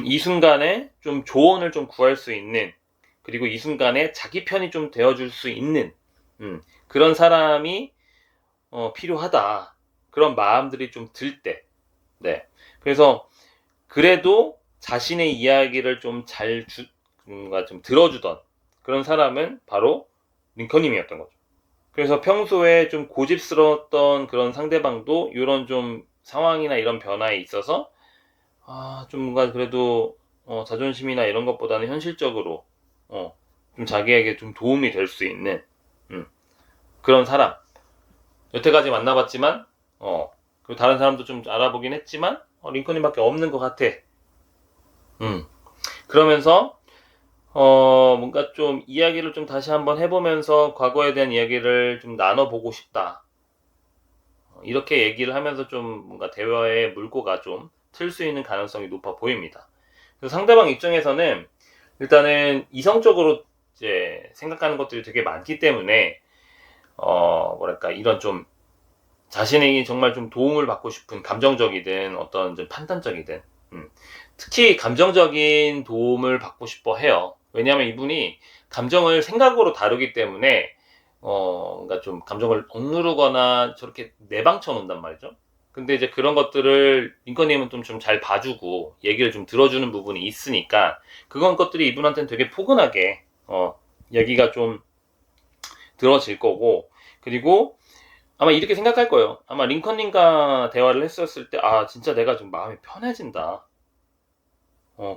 이 순간에 좀 조언을 좀 구할 수 있는, 그리고 이 순간에 자기 편이 좀 되어줄 수 있는, 그런 사람이 필요하다. 그런 마음들이 좀 들 때, 그래서 그래도 자신의 이야기를 좀 뭔가 좀 들어주던 그런 사람은 바로 링컨님이었던 거죠. 그래서 평소에 좀 고집스러웠던 그런 상대방도 이런 좀 상황이나 이런 변화에 있어서 좀 뭔가 그래도 자존심이나 이런 것보다는 현실적으로 좀 자기에게 좀 도움이 될 수 있는 그런 사람. 여태까지 만나봤지만 그리고 다른 사람도 좀 알아보긴 했지만 링컨님밖에 없는 것 같아. 그러면서 뭔가 좀 이야기를 좀 다시 한번 해보면서 과거에 대한 이야기를 좀 나눠보고 싶다. 이렇게 얘기를 하면서 좀 뭔가 대화의 물꼬가 좀 틀 수 있는 가능성이 높아 보입니다. 그래서 상대방 입장에서는 일단은 이성적으로 이제 생각하는 것들이 되게 많기 때문에 뭐랄까 이런 좀 자신에게 정말 좀 도움을 받고 싶은 감정적이든 어떤 좀 판단적이든 특히 감정적인 도움을 받고 싶어 해요. 왜냐하면 이분이 감정을 생각으로 다루기 때문에 뭔가 좀 감정을 억누르거나 저렇게 내방쳐 놓는단 말이죠. 근데 이제 그런 것들을 링컨님은 좀 잘 봐주고 얘기를 좀 들어주는 부분이 있으니까 그건 것들이 이분한테는 되게 포근하게 얘기가 좀 들어질 거고, 그리고 아마 이렇게 생각할 거예요. 아마 링컨님과 대화를 했었을 때 진짜 내가 좀 마음이 편해진다.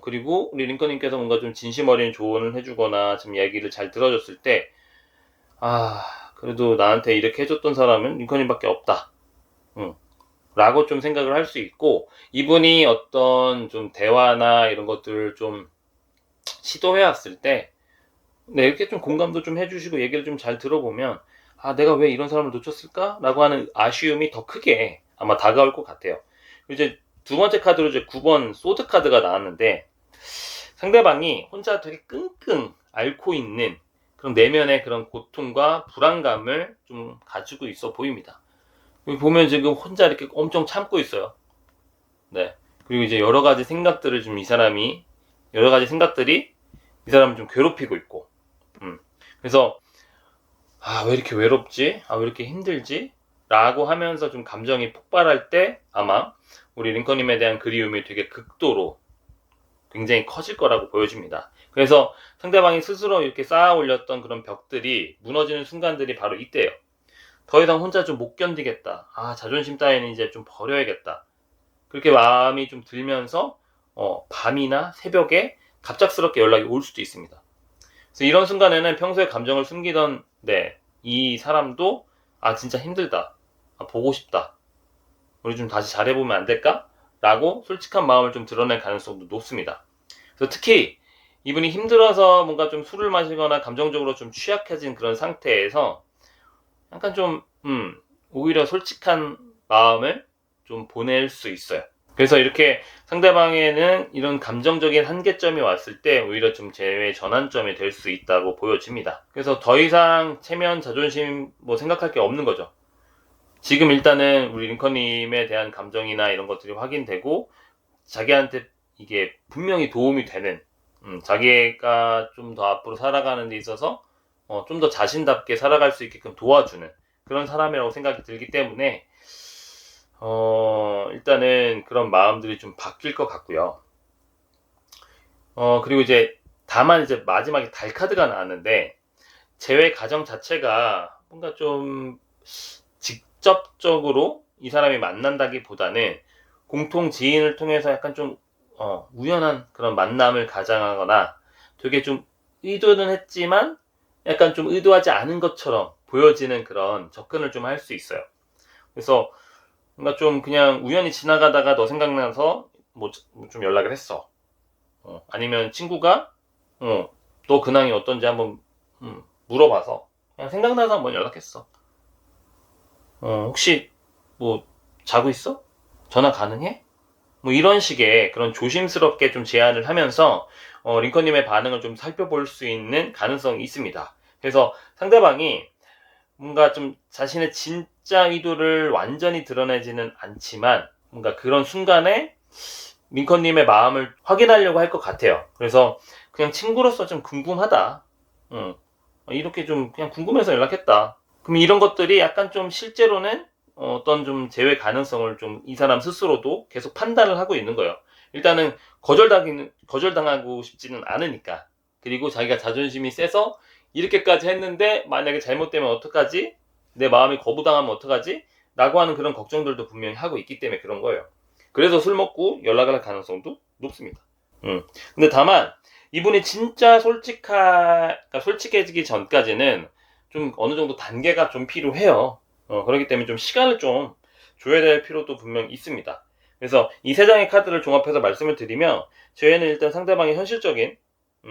그리고 우리 링컨님께서 뭔가 좀 진심 어린 조언을 해주거나 좀 얘기를 잘 들어줬을 때 그래도 나한테 이렇게 해줬던 사람은 링컨님밖에 없다. 라고 좀 생각을 할 수 있고, 이분이 어떤 좀 대화나 이런 것들을 좀 시도해왔을 때 이렇게 좀 공감도 좀 해주시고 얘기를 좀 잘 들어보면 내가 왜 이런 사람을 놓쳤을까? 라고 하는 아쉬움이 더 크게 아마 다가올 것 같아요. 이제 두 번째 카드로 이제 9번 소드 카드가 나왔는데 상대방이 혼자 되게 끙끙 앓고 있는 그런 내면의 그런 고통과 불안감을 좀 가지고 있어 보입니다. 여기 보면 지금 혼자 이렇게 엄청 참고 있어요. 그리고 이제 여러 가지 생각들을 좀 여러 가지 생각들이 이 사람을 좀 괴롭히고 있고, 그래서 왜 이렇게 외롭지? 왜 이렇게 힘들지? 라고 하면서 좀 감정이 폭발할 때 아마 우리 링컨님에 대한 그리움이 되게 극도로 굉장히 커질 거라고 보여집니다. 그래서 상대방이 스스로 이렇게 쌓아 올렸던 그런 벽들이 무너지는 순간들이 바로 이때예요. 더 이상 혼자 좀 못 견디겠다. 자존심 따위는 이제 좀 버려야겠다. 그렇게 마음이 좀 들면서 밤이나 새벽에 갑작스럽게 연락이 올 수도 있습니다. 그래서 이런 순간에는 평소에 감정을 숨기던 이 사람도 진짜 힘들다. 보고 싶다. 우리 좀 다시 잘해보면 안 될까? 라고 솔직한 마음을 좀 드러낼 가능성도 높습니다. 그래서 특히 이분이 힘들어서 뭔가 좀 술을 마시거나 감정적으로 좀 취약해진 그런 상태에서 약간 좀 오히려 솔직한 마음을 좀 보낼 수 있어요. 그래서 이렇게 상대방에는 이런 감정적인 한계점이 왔을 때 오히려 좀 재회의 전환점이 될 수 있다고 보여집니다. 그래서 더 이상 체면, 자존심 생각할 게 없는 거죠. 지금 일단은 우리 링컨님에 대한 감정이나 이런 것들이 확인되고 자기한테 이게 분명히 도움이 되는 자기가 좀 더 앞으로 살아가는 데 있어서 좀 더 자신답게 살아갈 수 있게끔 도와주는 그런 사람이라고 생각이 들기 때문에 일단은 그런 마음들이 좀 바뀔 것 같고요. 그리고 다만 마지막에 달 카드가 나왔는데 재회 과정 자체가 뭔가 좀 직접적으로 이 사람이 만난다기보다는 공통 지인을 통해서 약간 좀 우연한 그런 만남을 가장하거나 되게 좀 의도는 했지만 약간 좀 의도하지 않은 것처럼 보여지는 그런 접근을 좀 할 수 있어요. 그래서 뭔가 좀 그냥 우연히 지나가다가 너 생각나서 좀 연락을 했어. 아니면 친구가 너 근황이 어떤지 한번 물어봐서 그냥 생각나서 한번 연락했어. 혹시 자고 있어? 전화 가능해? 이런 식의 그런 조심스럽게 좀 제안을 하면서 링컨님의 반응을 좀 살펴볼 수 있는 가능성이 있습니다. 그래서 상대방이 뭔가 좀 자신의 진짜 의도를 완전히 드러내지는 않지만 뭔가 그런 순간에 링컨님의 마음을 확인하려고 할 것 같아요. 그래서 그냥 친구로서 좀 궁금하다. 이렇게 좀 그냥 궁금해서 연락했다. 그럼 이런 것들이 약간 좀 실제로는 어떤 좀 재회 가능성을 좀 이 사람 스스로도 계속 판단을 하고 있는 거예요. 일단은 거절당하고 싶지는 않으니까. 그리고 자기가 자존심이 세서 이렇게까지 했는데 만약에 잘못되면 어떡하지? 내 마음이 거부당하면 어떡하지? 라고 하는 그런 걱정들도 분명히 하고 있기 때문에 그런 거예요. 그래서 술 먹고 연락을 할 가능성도 높습니다. 근데 다만 이분이 진짜 솔직해지기 전까지는 좀 어느 정도 단계가 좀 필요해요. 그렇기 때문에 좀 시간을 좀 줘야 될 필요도 분명히 있습니다. 그래서 이 세 장의 카드를 종합해서 말씀을 드리면 저희는 일단 상대방의 현실적인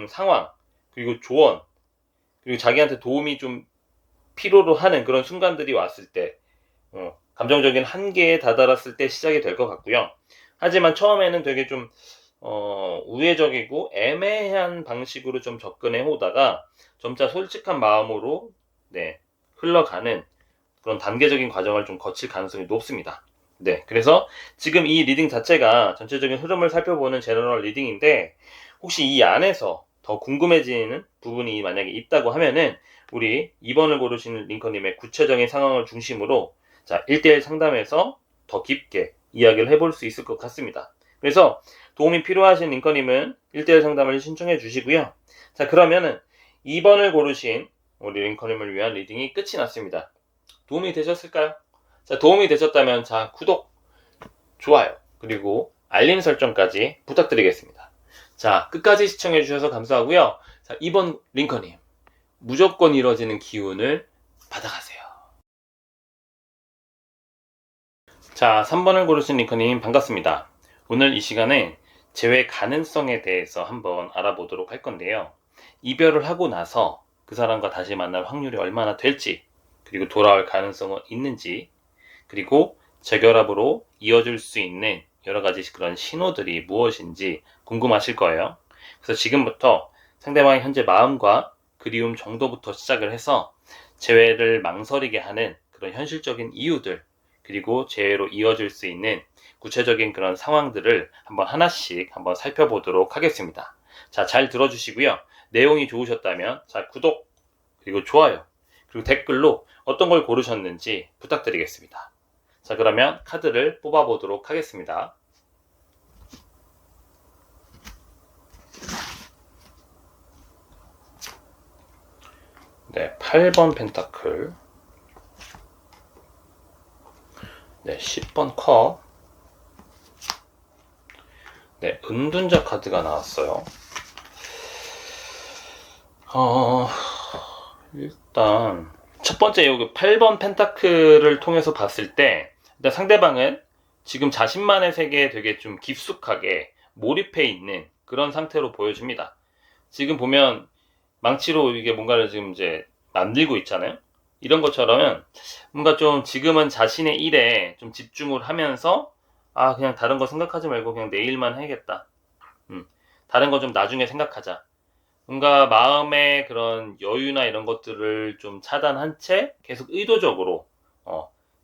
상황, 그리고 조언, 그리고 자기한테 도움이 좀 필요로 하는 그런 순간들이 왔을 때 감정적인 한계에 다다랐을 때 시작이 될 것 같고요. 하지만 처음에는 되게 좀 우회적이고 애매한 방식으로 좀 접근해 오다가 점차 솔직한 마음으로 흘러가는 그런 단계적인 과정을 좀 거칠 가능성이 높습니다. 그래서 지금 이 리딩 자체가 전체적인 흐름을 살펴보는 제너럴 리딩인데 혹시 이 안에서 더 궁금해지는 부분이 만약에 있다고 하면은 우리 2번을 고르시는 링컨님의 구체적인 상황을 중심으로 1대1 상담에서 더 깊게 이야기를 해볼 수 있을 것 같습니다. 그래서 도움이 필요하신 링컨님은 1대1 상담을 신청해 주시고요. 그러면은 2번을 고르신 우리 링컨님을 위한 리딩이 끝이 났습니다. 도움이 되셨을까요? 도움이 되셨다면 구독, 좋아요, 그리고 알림 설정까지 부탁드리겠습니다. 끝까지 시청해 주셔서 감사하고요. 2번 링컨님, 무조건 이뤄지는 기운을 받아가세요. 3번을 고르신 링컨님 반갑습니다. 오늘 이 시간에 재회 가능성에 대해서 한번 알아보도록 할 건데요. 이별을 하고 나서 그 사람과 다시 만날 확률이 얼마나 될지, 그리고 돌아올 가능성은 있는지, 그리고 재결합으로 이어질 수 있는 여러 가지 그런 신호들이 무엇인지 궁금하실 거예요. 그래서 지금부터 상대방의 현재 마음과 그리움 정도부터 시작을 해서 재회를 망설이게 하는 그런 현실적인 이유들, 그리고 재회로 이어질 수 있는 구체적인 그런 상황들을 하나씩 살펴보도록 하겠습니다. 잘 들어주시고요. 내용이 좋으셨다면 구독, 그리고 좋아요, 그리고 댓글로 어떤 걸 고르셨는지 부탁드리겠습니다. 그러면 카드를 뽑아보도록 하겠습니다. 네, 8번 펜타클. 네, 10번 컵. 네, 은둔자 카드가 나왔어요. 일단 첫 번째 여기 8번 펜타클을 통해서 봤을 때 일단 상대방은 지금 자신만의 세계에 되게 좀 깊숙하게 몰입해 있는 그런 상태로 보여집니다. 지금 보면 망치로 이게 뭔가를 지금 이제 만들고 있잖아요. 이런 것처럼 뭔가 좀 지금은 자신의 일에 좀 집중을 하면서 그냥 다른 거 생각하지 말고 그냥 내 일만 해야겠다. 다른 거 좀 나중에 생각하자. 뭔가 마음의 그런 여유나 이런 것들을 좀 차단한 채 계속 의도적으로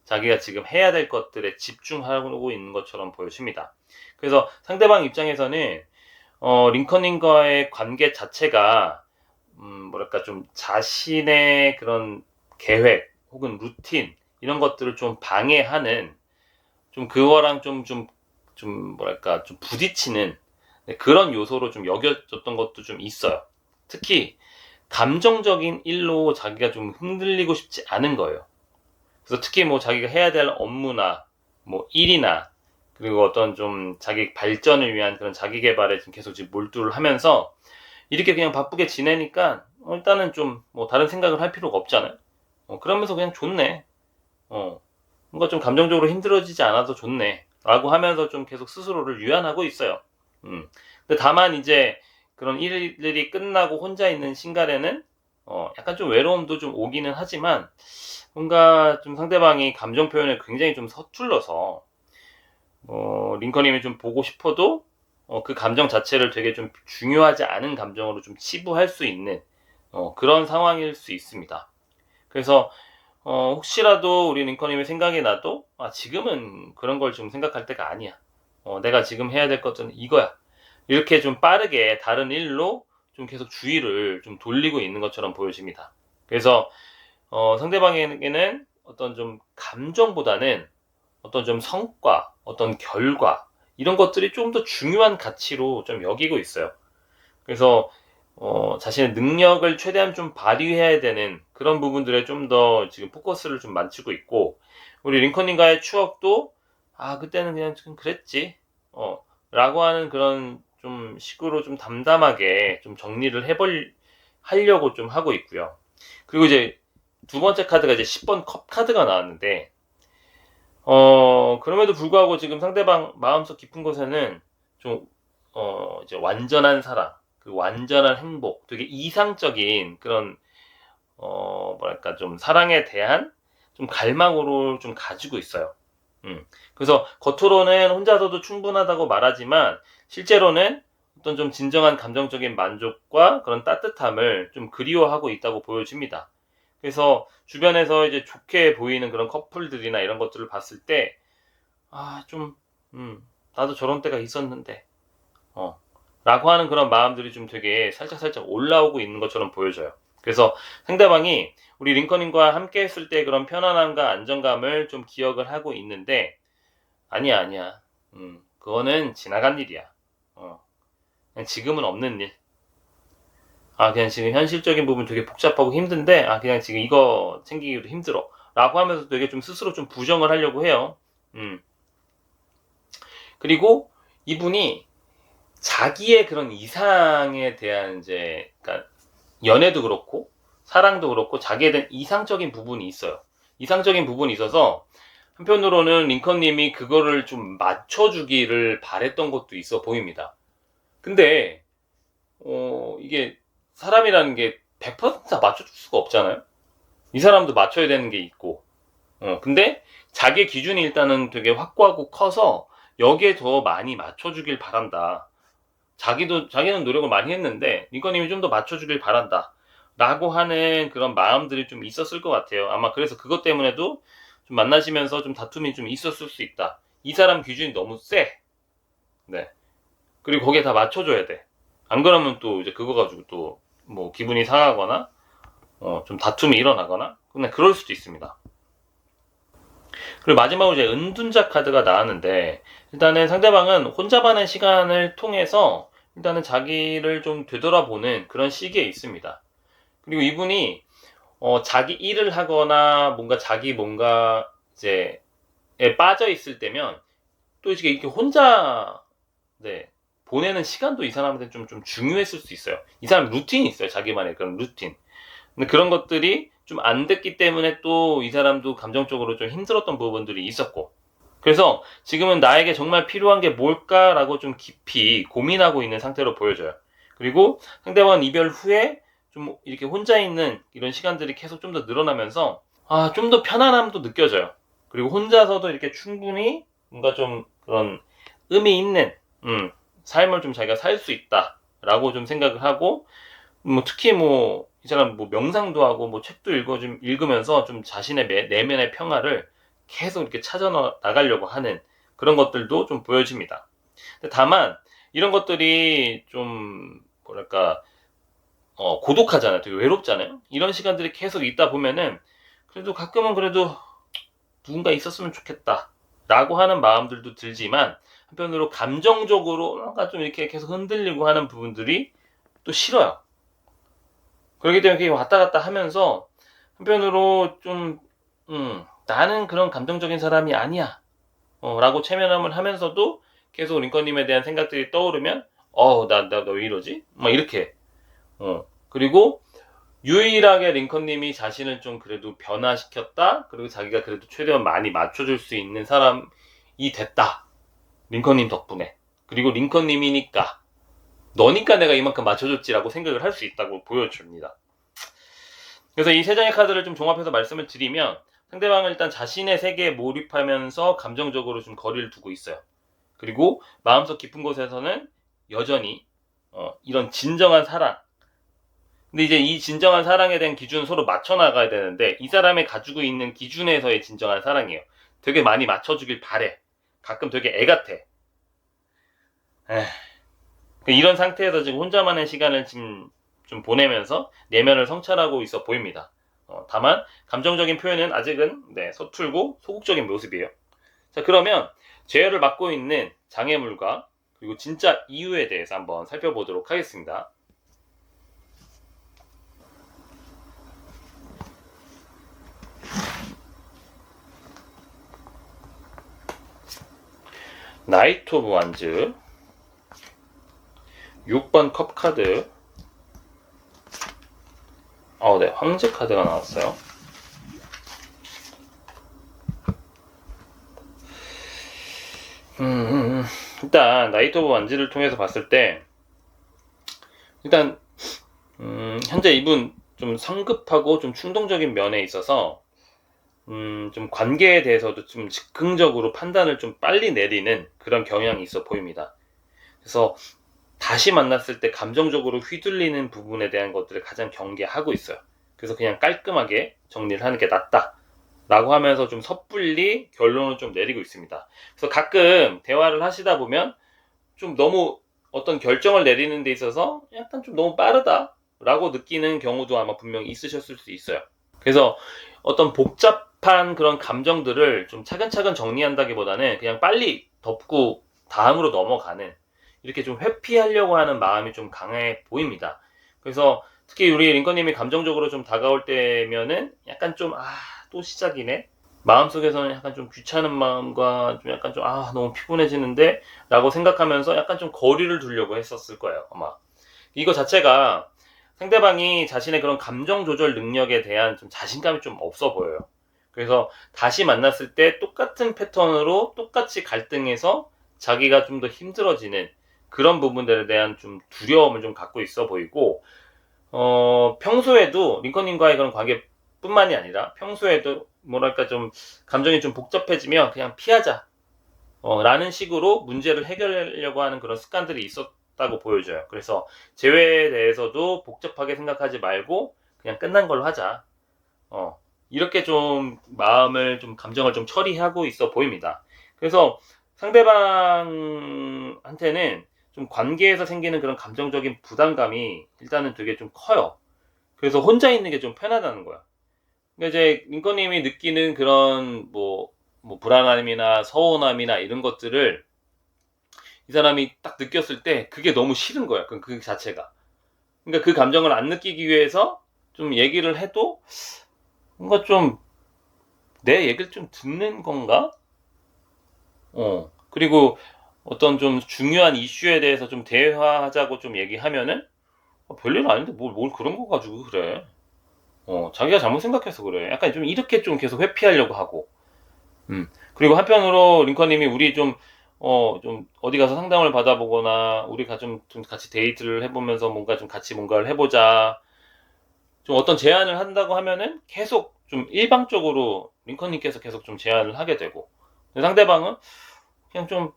자기가 지금 해야 될 것들에 집중하고 있는 것처럼 보여집니다. 그래서 상대방 입장에서는 링컨님과의 관계 자체가 뭐랄까 좀 자신의 그런 계획 혹은 루틴 이런 것들을 좀 방해하는 좀 그거랑 좀 뭐랄까 좀 부딪히는 그런 요소로 좀 여겨졌던 것도 좀 있어요. 특히 감정적인 일로 자기가 좀 흔들리고 싶지 않은 거예요. 그래서 특히 뭐 자기가 해야 될 업무나 뭐 일이나 그리고 어떤 좀 자기 발전을 위한 그런 자기 개발에 지금 계속 지금 몰두를 하면서 이렇게 그냥 바쁘게 지내니까 일단은 좀 뭐 다른 생각을 할 필요가 없잖아요. 그러면서 그냥 좋네. 뭔가 좀 감정적으로 힘들어지지 않아도 좋네. 라고 하면서 좀 계속 스스로를 유연하고 있어요. 근데 다만 이제 그런 일들이 끝나고 혼자 있는 신갈에는 약간 좀 외로움도 좀 오기는 하지만 뭔가 좀 상대방이 감정 표현을 굉장히 좀 서툴러서 링컨님이 좀 보고 싶어도 그 감정 자체를 되게 좀 중요하지 않은 감정으로 좀 치부할 수 있는 그런 상황일 수 있습니다. 그래서 혹시라도 우리 링컨님이 생각이 나도 지금은 그런 걸 좀 생각할 때가 아니야. 내가 지금 해야 될 것은 이거야. 이렇게 좀 빠르게 다른 일로 좀 계속 주의를 좀 돌리고 있는 것처럼 보여집니다. 그래서 상대방에게는 어떤 좀 감정보다는 어떤 좀 성과, 어떤 결과 이런 것들이 좀 더 중요한 가치로 좀 여기고 있어요. 그래서 자신의 능력을 최대한 좀 발휘해야 되는 그런 부분들에 좀 더 지금 포커스를 좀 맞추고 있고, 우리 링컨님과의 추억도 그때는 그냥 좀 그랬지 라고 하는 그런 좀 식으로 좀 담담하게 좀 정리를 하려고 좀 하고 있고요. 그리고 이제 두 번째 카드가 이제 10번 컵 카드가 나왔는데 그럼에도 불구하고 지금 상대방 마음속 깊은 곳에는 좀 이제 완전한 사랑, 그 완전한 행복, 되게 이상적인 그런 뭐랄까 좀 사랑에 대한 좀 갈망으로 좀 가지고 있어요. 그래서 겉으로는 혼자서도 충분하다고 말하지만 실제로는 어떤 좀 진정한 감정적인 만족과 그런 따뜻함을 좀 그리워하고 있다고 보여집니다. 그래서 주변에서 이제 좋게 보이는 그런 커플들이나 이런 것들을 봤을 때 나도 저런 때가 있었는데 라고 하는 그런 마음들이 좀 되게 살짝 올라오고 있는 것처럼 보여져요. 그래서 상대방이 우리 링컨님과 함께 했을 때 그런 편안함과 안정감을 좀 기억을 하고 있는데 아니야. 그거는 지나간 일이야. 그냥 지금은 없는 일. 그냥 지금 현실적인 부분 되게 복잡하고 힘든데 그냥 지금 이거 챙기기도 힘들어 라고 하면서 되게 좀 스스로 좀 부정을 하려고 해요. 그리고 이분이 자기의 그런 이상에 대한 이제 그러니까 연애도 그렇고 사랑도 그렇고 자기에 대한 이상적인 부분이 있어요. 이상적인 부분이 있어서 한편으로는 링컨님이 그거를 좀 맞춰주기를 바랬던 것도 있어 보입니다. 근데 이게 사람이라는 게 100% 맞춰줄 수가 없잖아요. 이 사람도 맞춰야 되는 게 있고 근데 자기 기준이 일단은 되게 확고하고 커서 여기에 더 많이 맞춰주길 바란다. 자기는 노력을 많이 했는데 링컨님이 좀 더 맞춰주길 바란다 라고 하는 그런 마음들이 좀 있었을 것 같아요. 아마 그래서 그것 때문에도 좀 만나시면서 좀 다툼이 좀 있었을 수 있다. 이 사람 기준이 너무 세. 네. 그리고 거기에 다 맞춰줘야 돼. 안 그러면 또 이제 그거 가지고 또 뭐 기분이 상하거나 좀 다툼이 일어나거나 그냥 그럴 수도 있습니다. 그리고 마지막으로 이제 은둔자 카드가 나왔는데 일단은 상대방은 혼자만의 시간을 통해서 일단은 자기를 좀 되돌아보는 그런 시기에 있습니다. 그리고 이분이 자기 일을 하거나 뭔가 이제 에 빠져 있을 때면 또 이렇게 혼자 네, 보내는 시간도 이 사람한테 좀 중요했을 수 있어요. 이 사람 루틴이 있어요. 자기만의 그런 루틴. 근데 그런 것들이 좀 안 됐기 때문에 또 이 사람도 감정적으로 좀 힘들었던 부분들이 있었고, 그래서 지금은 나에게 정말 필요한 게 뭘까라고 좀 깊이 고민하고 있는 상태로 보여져요. 그리고 상대방 이별 후에 좀 이렇게 혼자 있는 이런 시간들이 계속 좀 더 늘어나면서 좀 더 편안함도 느껴져요. 그리고 혼자서도 이렇게 충분히 뭔가 좀 그런 의미 있는 삶을 좀 자기가 살 수 있다라고 좀 생각을 하고, 특히 이 사람 명상도 하고 책도 읽으면서 좀 자신의 내면의 평화를 계속 이렇게 찾아 나가려고 하는 그런 것들도 좀 보여집니다. 다만 이런 것들이 좀 뭐랄까 고독하잖아요. 되게 외롭잖아요. 이런 시간들이 계속 있다 보면은 그래도 가끔은 그래도 누군가 있었으면 좋겠다 라고 하는 마음들도 들지만, 한편으로 감정적으로 뭔가 좀 이렇게 계속 흔들리고 하는 부분들이 또 싫어요. 그렇기 때문에 왔다 갔다 하면서 한편으로 좀 나는 그런 감정적인 사람이 아니야 라고 체면함을 하면서도 계속 링컨님에 대한 생각들이 떠오르면 나 왜 이러지? 막 이렇게 그리고 유일하게 링컨님이 자신을 좀 그래도 변화시켰다, 그리고 자기가 그래도 최대한 많이 맞춰줄 수 있는 사람이 됐다, 링컨님 덕분에. 그리고 링컨님이니까 너니까 내가 이만큼 맞춰줬지라고 생각을 할 수 있다고 보여줍니다. 그래서 이 세 장의 카드를 좀 종합해서 말씀을 드리면, 상대방은 일단 자신의 세계에 몰입하면서 감정적으로 좀 거리를 두고 있어요. 그리고 마음속 깊은 곳에서는 여전히 이런 진정한 사랑, 근데 이제 이 진정한 사랑에 대한 기준을 서로 맞춰 나가야 되는데, 이 사람이 가지고 있는 기준에서의 진정한 사랑이에요. 되게 많이 맞춰주길 바래. 가끔 되게 애 같아. 이런 상태에서 지금 혼자만의 시간을 지금 좀 보내면서 내면을 성찰하고 있어 보입니다. 다만 감정적인 표현은 아직은 서툴고 소극적인 모습이에요. 자, 그러면 제어를 맡고 있는 장애물과 그리고 진짜 이유에 대해서 한번 살펴보도록 하겠습니다. 나이트 오브 완즈, 6번 컵 카드, 네, 황제 카드가 나왔어요. 일단 나이트 오브 완즈를 통해서 봤을 때, 일단 현재 이분 좀 성급하고 좀 충동적인 면에 있어서 좀 관계에 대해서도 좀 즉흥적으로 판단을 좀 빨리 내리는 그런 경향이 있어 보입니다. 그래서 다시 만났을 때 감정적으로 휘둘리는 부분에 대한 것들을 가장 경계하고 있어요. 그래서 그냥 깔끔하게 정리를 하는 게 낫다 라고 하면서 좀 섣불리 결론을 좀 내리고 있습니다. 그래서 가끔 대화를 하시다 보면 좀 너무 어떤 결정을 내리는 데 있어서 약간 좀 너무 빠르다 라고 느끼는 경우도 아마 분명히 있으셨을 수 있어요. 그래서 어떤 복잡한 그런 감정들을 좀 차근차근 정리한다기보다는 그냥 빨리 덮고 다음으로 넘어가는, 이렇게 좀 회피하려고 하는 마음이 좀 강해 보입니다. 그래서 특히 우리 링컨님이 감정적으로 좀 다가올 때면은 약간 좀 또 시작이네, 마음속에서는 약간 좀 귀찮은 마음과 좀 약간 좀 너무 피곤해지는데 라고 생각하면서 약간 좀 거리를 두려고 했었을 거예요, 아마. 이거 자체가 상대방이 자신의 그런 감정 조절 능력에 대한 좀 자신감이 좀 없어 보여요. 그래서 다시 만났을 때 똑같은 패턴으로 똑같이 갈등해서 자기가 좀 더 힘들어지는 그런 부분들에 대한 좀 두려움을 좀 갖고 있어 보이고, 평소에도 링컨님과의 그런 관계뿐만이 아니라 평소에도 뭐랄까 좀 감정이 좀 복잡해지면 그냥 피하자 라는 식으로 문제를 해결하려고 하는 그런 습관들이 있었다고 보여져요. 그래서 재회에 대해서도 복잡하게 생각하지 말고 그냥 끝난 걸로 하자, 이렇게 좀 마음을 좀 감정을 좀 처리하고 있어 보입니다. 그래서 상대방한테는 좀 관계에서 생기는 그런 감정적인 부담감이 일단은 되게 좀 커요. 그래서 혼자 있는 게 좀 편하다는 거야. 그러니까 이제 링컨님이 느끼는 그런 불안함이나 서운함이나 이런 것들을 이 사람이 딱 느꼈을 때 그게 너무 싫은 거야. 그 자체가. 그러니까 그 감정을 안 느끼기 위해서 좀 얘기를 해도 뭔가 좀 내 얘기를 좀 듣는 건가? 그리고 어떤 좀 중요한 이슈에 대해서 좀 대화하자고 좀 얘기하면은 별일 아닌데 뭘 그런 거 가지고 그래. 자기가 잘못 생각해서 그래. 약간 좀 이렇게 좀 계속 회피하려고 하고. 그리고 한편으로 링컨님이 우리 좀 어디 가서 상담을 받아보거나 우리가 좀 같이 데이트를 해보면서 뭔가 좀 같이 뭔가를 해보자. 좀 어떤 제안을 한다고 하면은 계속 좀 일방적으로 링컨님께서 계속 좀 제안을 하게 되고 상대방은 그냥 좀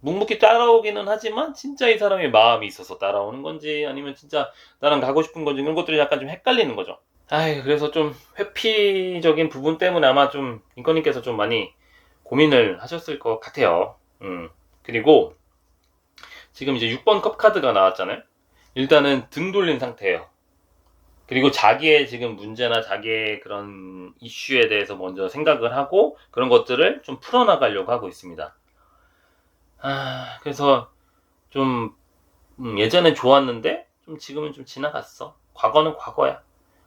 묵묵히 따라오기는 하지만 진짜 이 사람의 마음이 있어서 따라오는 건지 아니면 진짜 나랑 가고 싶은 건지 이런 것들이 약간 좀 헷갈리는 거죠. 그래서 좀 회피적인 부분 때문에 아마 좀 링컨님께서 좀 많이 고민을 하셨을 것 같아요. 그리고 지금 이제 6번 컵 카드가 나왔잖아요. 일단은 등 돌린 상태예요. 그리고 자기의 지금 문제나 자기의 그런 이슈에 대해서 먼저 생각을 하고 그런 것들을 좀 풀어나가려고 하고 있습니다. 그래서 좀 예전엔 좋았는데 좀 지금은 좀 지나갔어. 과거는 과거야.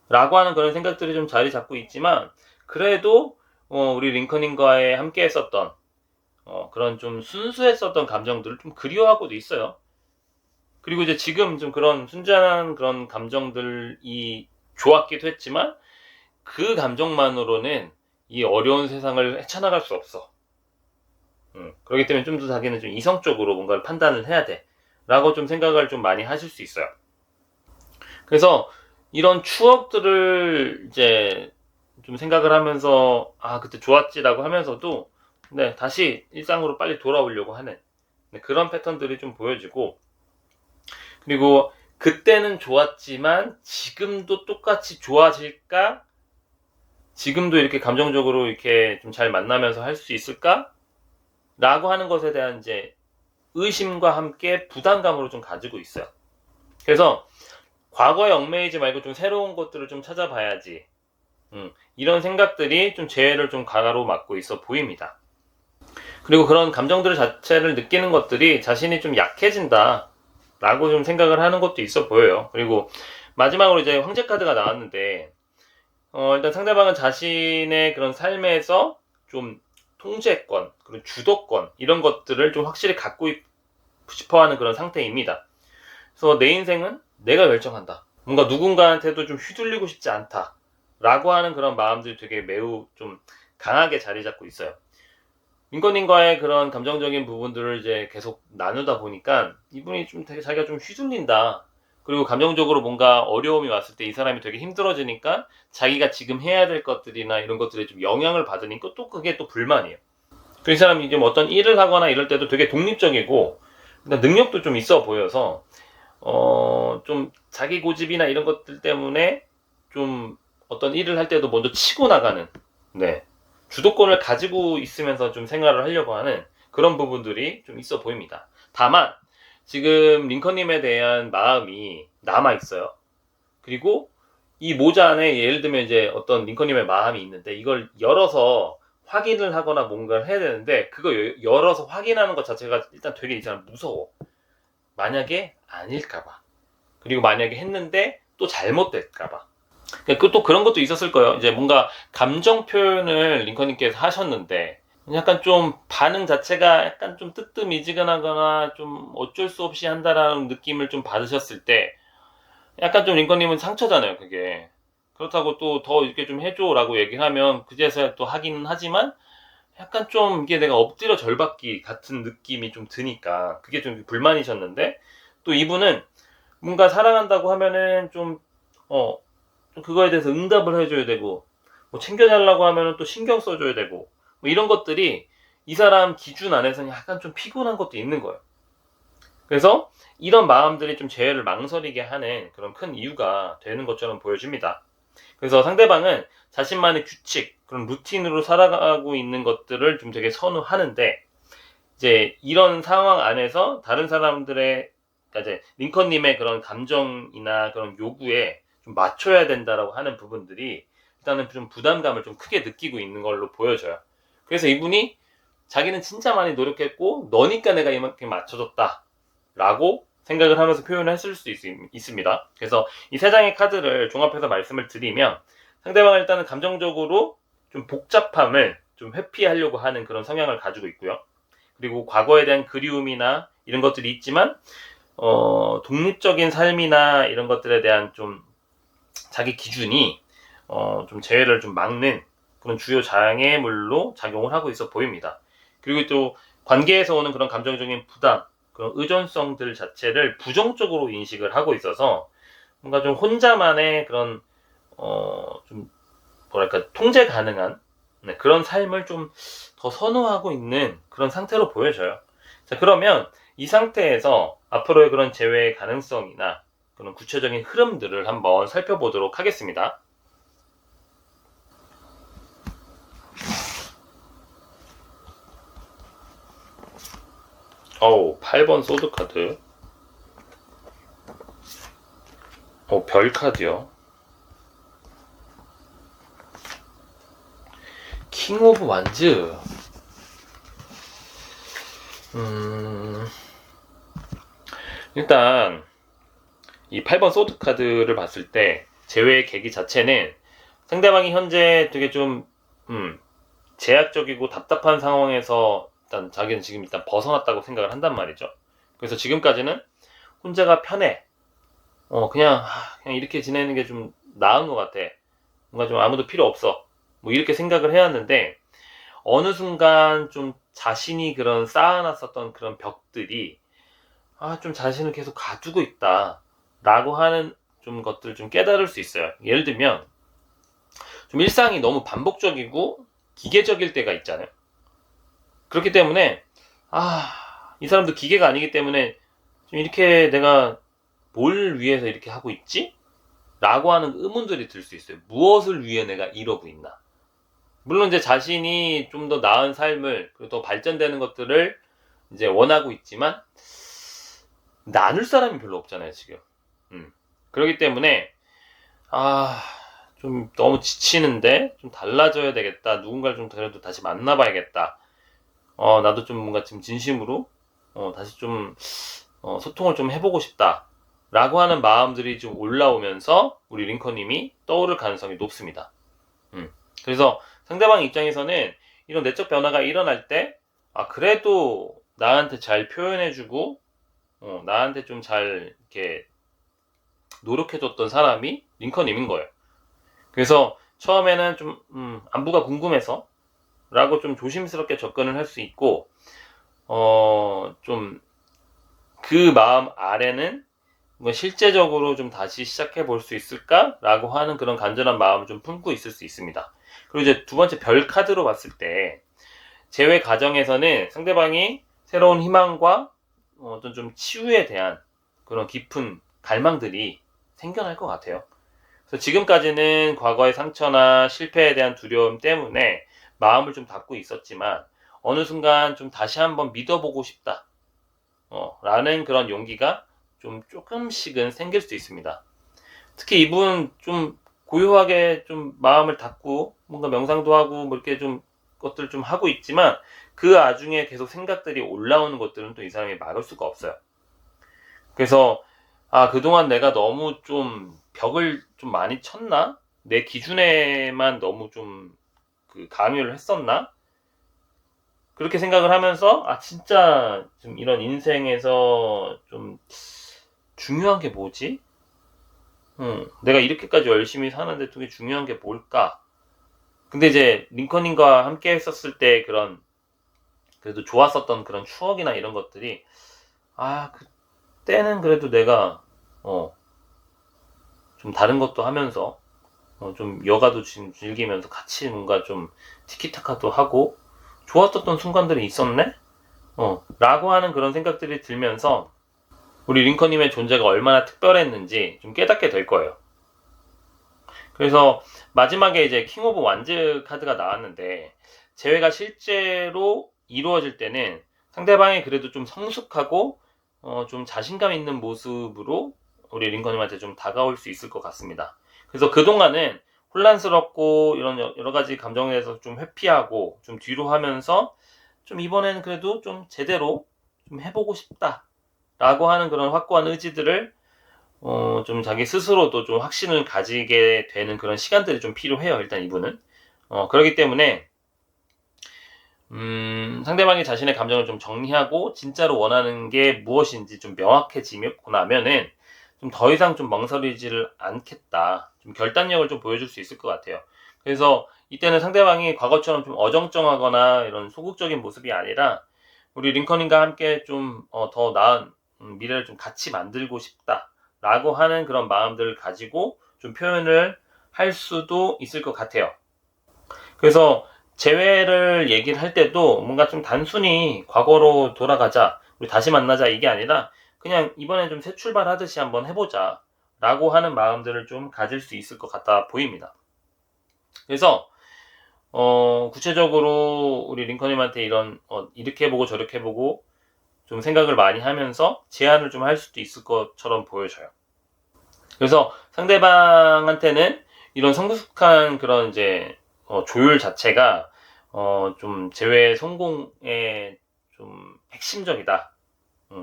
라고 하는 그런 생각들이 좀 자리 잡고 있지만 그래도 우리 링컨인과의 함께 했었던 그런 좀 순수했었던 감정들을 좀 그리워하고도 있어요. 그리고 이제 지금 좀 그런 순전한 그런 감정들이 좋았기도 했지만 그 감정만으로는 이 어려운 세상을 헤쳐나갈 수 없어. 그렇기 때문에 좀 더 자기는 좀 이성적으로 뭔가를 판단을 해야 돼. 라고 좀 생각을 좀 많이 하실 수 있어요. 그래서 이런 추억들을 이제 좀 생각을 하면서 그때 좋았지라고 하면서도 네, 다시 일상으로 빨리 돌아오려고 하는 그런 패턴들이 좀 보여지고 그리고 그때는 좋았지만 지금도 똑같이 좋아질까? 지금도 이렇게 감정적으로 이렇게 좀 잘 만나면서 할 수 있을까? 라고 하는 것에 대한 이제 의심과 함께 부담감으로 좀 가지고 있어요. 그래서 과거에 얽매이지 말고 좀 새로운 것들을 좀 찾아봐야지. 이런 생각들이 좀 재해를 좀 가로막고 있어 보입니다. 그리고 그런 감정들 자체를 느끼는 것들이 자신이 좀 약해진다 라고 좀 생각을 하는 것도 있어 보여요. 그리고 마지막으로 이제 황제 카드가 나왔는데 일단 상대방은 자신의 그런 삶에서 좀 통제권, 그리고 주도권 이런 것들을 좀 확실히 갖고 싶어하는 그런 상태입니다. 그래서 내 인생은 내가 결정한다. 뭔가 누군가한테도 좀 휘둘리고 싶지 않다. 라고 하는 그런 마음들이 되게 매우 좀 강하게 자리 잡고 있어요. 링컨님과의 그런 감정적인 부분들을 이제 계속 나누다 보니까 이분이 좀 되게 자기가 좀 휘둘린다. 그리고 감정적으로 뭔가 어려움이 왔을 때 이 사람이 되게 힘들어지니까 자기가 지금 해야 될 것들이나 이런 것들에 좀 영향을 받으니까 또 그게 또 불만이에요. 그 사람이 이제 뭐 어떤 일을 하거나 이럴 때도 되게 독립적이고 능력도 좀 있어 보여서 좀 자기 고집이나 이런 것들 때문에 좀 어떤 일을 할 때도 먼저 치고 나가는 주도권을 가지고 있으면서 좀 생활을 하려고 하는 그런 부분들이 좀 있어 보입니다. 다만 지금 링컨님에 대한 마음이 남아 있어요. 그리고 이 모자 안에 예를 들면 이제 어떤 링컨님의 마음이 있는데 이걸 열어서 확인을 하거나 뭔가를 해야 되는데 그거 열어서 확인하는 것 자체가 일단 되게 이 사람 무서워. 만약에 아닐까봐. 그리고 만약에 했는데 또 잘못될까봐. 또 그런 것도 있었을 거예요. 이제 뭔가 감정 표현을 링컨님께서 하셨는데 약간 좀 반응 자체가 약간 좀 뜨뜻미지근하거나 좀 어쩔 수 없이 한다라는 느낌을 좀 받으셨을 때 약간 좀 링컨님은 상처잖아요, 그게. 그렇다고 또 더 이렇게 좀 해줘라고 얘기하면 그제서야 또 하기는 하지만 약간 좀 이게 내가 엎드려 절받기 같은 느낌이 좀 드니까 그게 좀 불만이셨는데 또 이분은 뭔가 사랑한다고 하면은 좀 그거에 대해서 응답을 해줘야 되고 뭐 챙겨달라고 하면은 또 신경 써줘야 되고 뭐 이런 것들이 이 사람 기준 안에서는 약간 좀 피곤한 것도 있는 거예요. 그래서 이런 마음들이 좀 재회를 망설이게 하는 그런 큰 이유가 되는 것처럼 보여집니다. 그래서 상대방은 자신만의 규칙, 그런 루틴으로 살아가고 있는 것들을 좀 되게 선호하는데 이제 이런 상황 안에서 다른 사람들의 그러니까 이제 링컨님의 그런 감정이나 그런 요구에 좀 맞춰야 된다라고 하는 부분들이 일단은 좀 부담감을 좀 크게 느끼고 있는 걸로 보여져요. 그래서 이분이 자기는 진짜 많이 노력했고 너니까 내가 이만큼 맞춰줬다 라고 생각을 하면서 표현을 했을 수 있습니다. 그래서 이 세 장의 카드를 종합해서 말씀을 드리면 상대방은 일단은 감정적으로 좀 복잡함을 좀 회피하려고 하는 그런 성향을 가지고 있고요. 그리고 과거에 대한 그리움이나 이런 것들이 있지만 독립적인 삶이나 이런 것들에 대한 좀 자기 기준이 좀 재회를 좀 막는 그런 주요 장애물로 작용을 하고 있어 보입니다. 그리고 또 관계에서 오는 그런 감정적인 부담, 그런 의존성들 자체를 부정적으로 인식을 하고 있어서 뭔가 좀 혼자만의 그런 좀 뭐랄까 통제 가능한 그런 삶을 좀 더 선호하고 있는 그런 상태로 보여져요. 자, 그러면 이 상태에서 앞으로의 그런 재회의 가능성이나 그런 구체적인 흐름들을 한번 살펴보도록 하겠습니다. 8번 소드 카드. 별 카드요. 킹 오브 완즈. 일단 이 8번 소드 카드를 봤을 때 재회의 계기 자체는 상대방이 현재 되게 좀 제약적이고 답답한 상황에서 일단 자기는 지금 일단 벗어났다고 생각을 한단 말이죠. 그래서 지금까지는 혼자가 편해. 그냥 이렇게 지내는 게 좀 나은 것 같아. 뭔가 좀 아무도 필요 없어. 뭐 이렇게 생각을 해왔는데 어느 순간 좀 자신이 그런 쌓아놨었던 그런 벽들이 좀 자신을 계속 가두고 있다 라고 하는 좀 것들을 좀 깨달을 수 있어요. 예를 들면 좀 일상이 너무 반복적이고 기계적일 때가 있잖아요. 그렇기 때문에 이 사람도 기계가 아니기 때문에 좀 이렇게 내가 뭘 위해서 이렇게 하고 있지? 라고 하는 의문들이 들 수 있어요. 무엇을 위해 내가 이러고 있나? 물론 이제 자신이 좀 더 나은 삶을, 그리고 더 발전되는 것들을 이제 원하고 있지만, 나눌 사람이 별로 없잖아요, 지금. 그렇기 때문에, 좀 너무 지치는데, 좀 달라져야 되겠다. 누군가를 좀 그래도 다시 만나봐야겠다. 나도 좀 뭔가 지금 진심으로, 다시 좀, 소통을 좀 해보고 싶다. 라고 하는 마음들이 좀 올라오면서, 우리 링컨님이 떠오를 가능성이 높습니다. 그래서 상대방 입장에서는 이런 내적 변화가 일어날 때, 그래도 나한테 잘 표현해주고, 나한테 좀 잘 이렇게 노력해줬던 사람이 링컨님인 거예요. 그래서 처음에는 좀, 안부가 궁금해서, 라고 좀 조심스럽게 접근을 할 수 있고, 좀, 그 마음 아래는 뭐 실제적으로 좀 다시 시작해 볼 수 있을까? 라고 하는 그런 간절한 마음을 좀 품고 있을 수 있습니다. 그리고 이제 두 번째 별 카드로 봤을 때, 재회 과정에서는 상대방이 새로운 희망과 어떤 좀 치유에 대한 그런 깊은 갈망들이 생겨날 것 같아요. 그래서 지금까지는 과거의 상처나 실패에 대한 두려움 때문에 마음을 좀 닫고 있었지만, 어느 순간 좀 다시 한번 믿어보고 싶다. 라는 그런 용기가 좀 조금씩은 생길 수 있습니다. 특히 이분 좀 고요하게 좀 마음을 닫고 뭔가 명상도 하고 뭐 이렇게 좀 것들 좀 하고 있지만 그 와중에 계속 생각들이 올라오는 것들은 또 이 사람이 막을 수가 없어요. 그래서 그동안 내가 너무 좀 벽을 좀 많이 쳤나? 내 기준에만 너무 좀 그 강요를 했었나? 그렇게 생각을 하면서 진짜 좀 이런 인생에서 좀 중요한 게 뭐지? 내가 이렇게까지 열심히 사는데 되게 중요한 게 뭘까? 근데 이제 링컨님과 함께 했었을 때 그런 그래도 좋았었던 그런 추억이나 이런 것들이 그때는 그래도 내가 좀 다른 것도 하면서 좀 여가도 즐기면서 같이 뭔가 좀 티키타카도 하고 좋았었던 순간들이 있었네? 라고 하는 그런 생각들이 들면서 우리 링컨님의 존재가 얼마나 특별했는지 좀 깨닫게 될 거예요. 그래서 마지막에 이제 킹 오브 완즈 카드가 나왔는데 재회가 실제로 이루어질 때는 상대방이 그래도 좀 성숙하고 좀 자신감 있는 모습으로 우리 링컨님한테 좀 다가올 수 있을 것 같습니다. 그래서 그동안은 혼란스럽고 이런 여러 가지 감정에 대해서 좀 회피하고 좀 뒤로 하면서 좀 이번에는 그래도 좀 제대로 좀 해보고 싶다 라고 하는 그런 확고한 의지들을 좀 자기 스스로도 좀 확신을 가지게 되는 그런 시간들이 좀 필요해요. 일단 이분은. 그렇기 때문에 상대방이 자신의 감정을 좀 정리하고 진짜로 원하는 게 무엇인지 좀 명확해지고 나면은 좀 더 이상 좀 망설이지를 않겠다. 좀 결단력을 좀 보여줄 수 있을 것 같아요. 그래서 이때는 상대방이 과거처럼 좀 어정쩡하거나 이런 소극적인 모습이 아니라 우리 링컨인과 함께 좀 더 나은 미래를 좀 같이 만들고 싶다라고 하는 그런 마음들을 가지고 좀 표현을 할 수도 있을 것 같아요. 그래서 재회를 얘기를 할 때도 뭔가 좀 단순히 과거로 돌아가자, 우리 다시 만나자 이게 아니라 그냥 이번엔 좀 새 출발하듯이 한번 해보자 라고 하는 마음들을 좀 가질 수 있을 것 같아 보입니다. 그래서 구체적으로 우리 링컨님한테 이런 이렇게 해보고 저렇게 해보고 좀 생각을 많이 하면서 제안을 좀 할 수도 있을 것처럼 보여져요. 그래서 상대방한테는 이런 성숙한 그런 이제 조율 자체가 좀 재회 성공의 좀 핵심적이다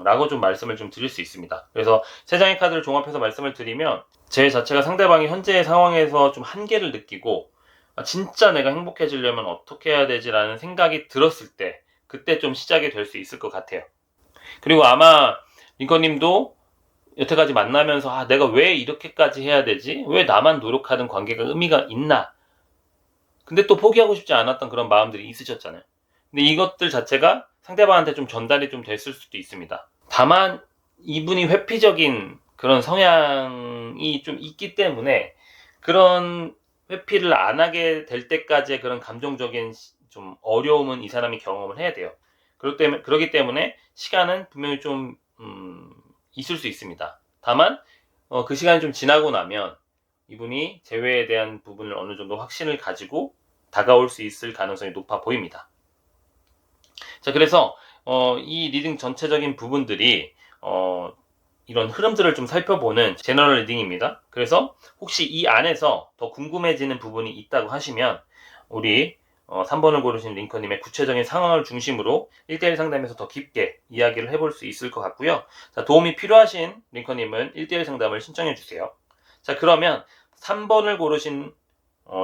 라고 좀 말씀을 좀 드릴 수 있습니다. 그래서 세 장의 카드를 종합해서 말씀을 드리면 재회 자체가 상대방이 현재의 상황에서 좀 한계를 느끼고 진짜 내가 행복해지려면 어떻게 해야 되지 라는 생각이 들었을 때 그때 좀 시작이 될 수 있을 것 같아요. 그리고 아마 링컨님도 여태까지 만나면서 내가 왜 이렇게까지 해야 되지? 왜 나만 노력하는 관계가 의미가 있나? 근데 또 포기하고 싶지 않았던 그런 마음들이 있으셨잖아요. 근데 이것들 자체가 상대방한테 좀 전달이 좀 됐을 수도 있습니다. 다만 이분이 회피적인 그런 성향이 좀 있기 때문에 그런 회피를 안 하게 될 때까지의 그런 감정적인 좀 어려움은 이 사람이 경험을 해야 돼요. 그렇기 때문에 시간은 분명히 좀 있을 수 있습니다. 다만 그 시간이 좀 지나고 나면 이분이 재회에 대한 부분을 어느 정도 확신을 가지고 다가올 수 있을 가능성이 높아 보입니다. 자, 그래서 이 리딩 전체적인 부분들이 이런 흐름들을 좀 살펴보는 제너럴 리딩입니다. 그래서 혹시 이 안에서 더 궁금해지는 부분이 있다고 하시면 우리 3번을 고르신 링컨님의 구체적인 상황을 중심으로 1대1 상담에서 더 깊게 이야기를 해볼 수 있을 것 같고요. 자, 도움이 필요하신 링컨님은 1대1 상담을 신청해 주세요. 자, 그러면 3번을 고르신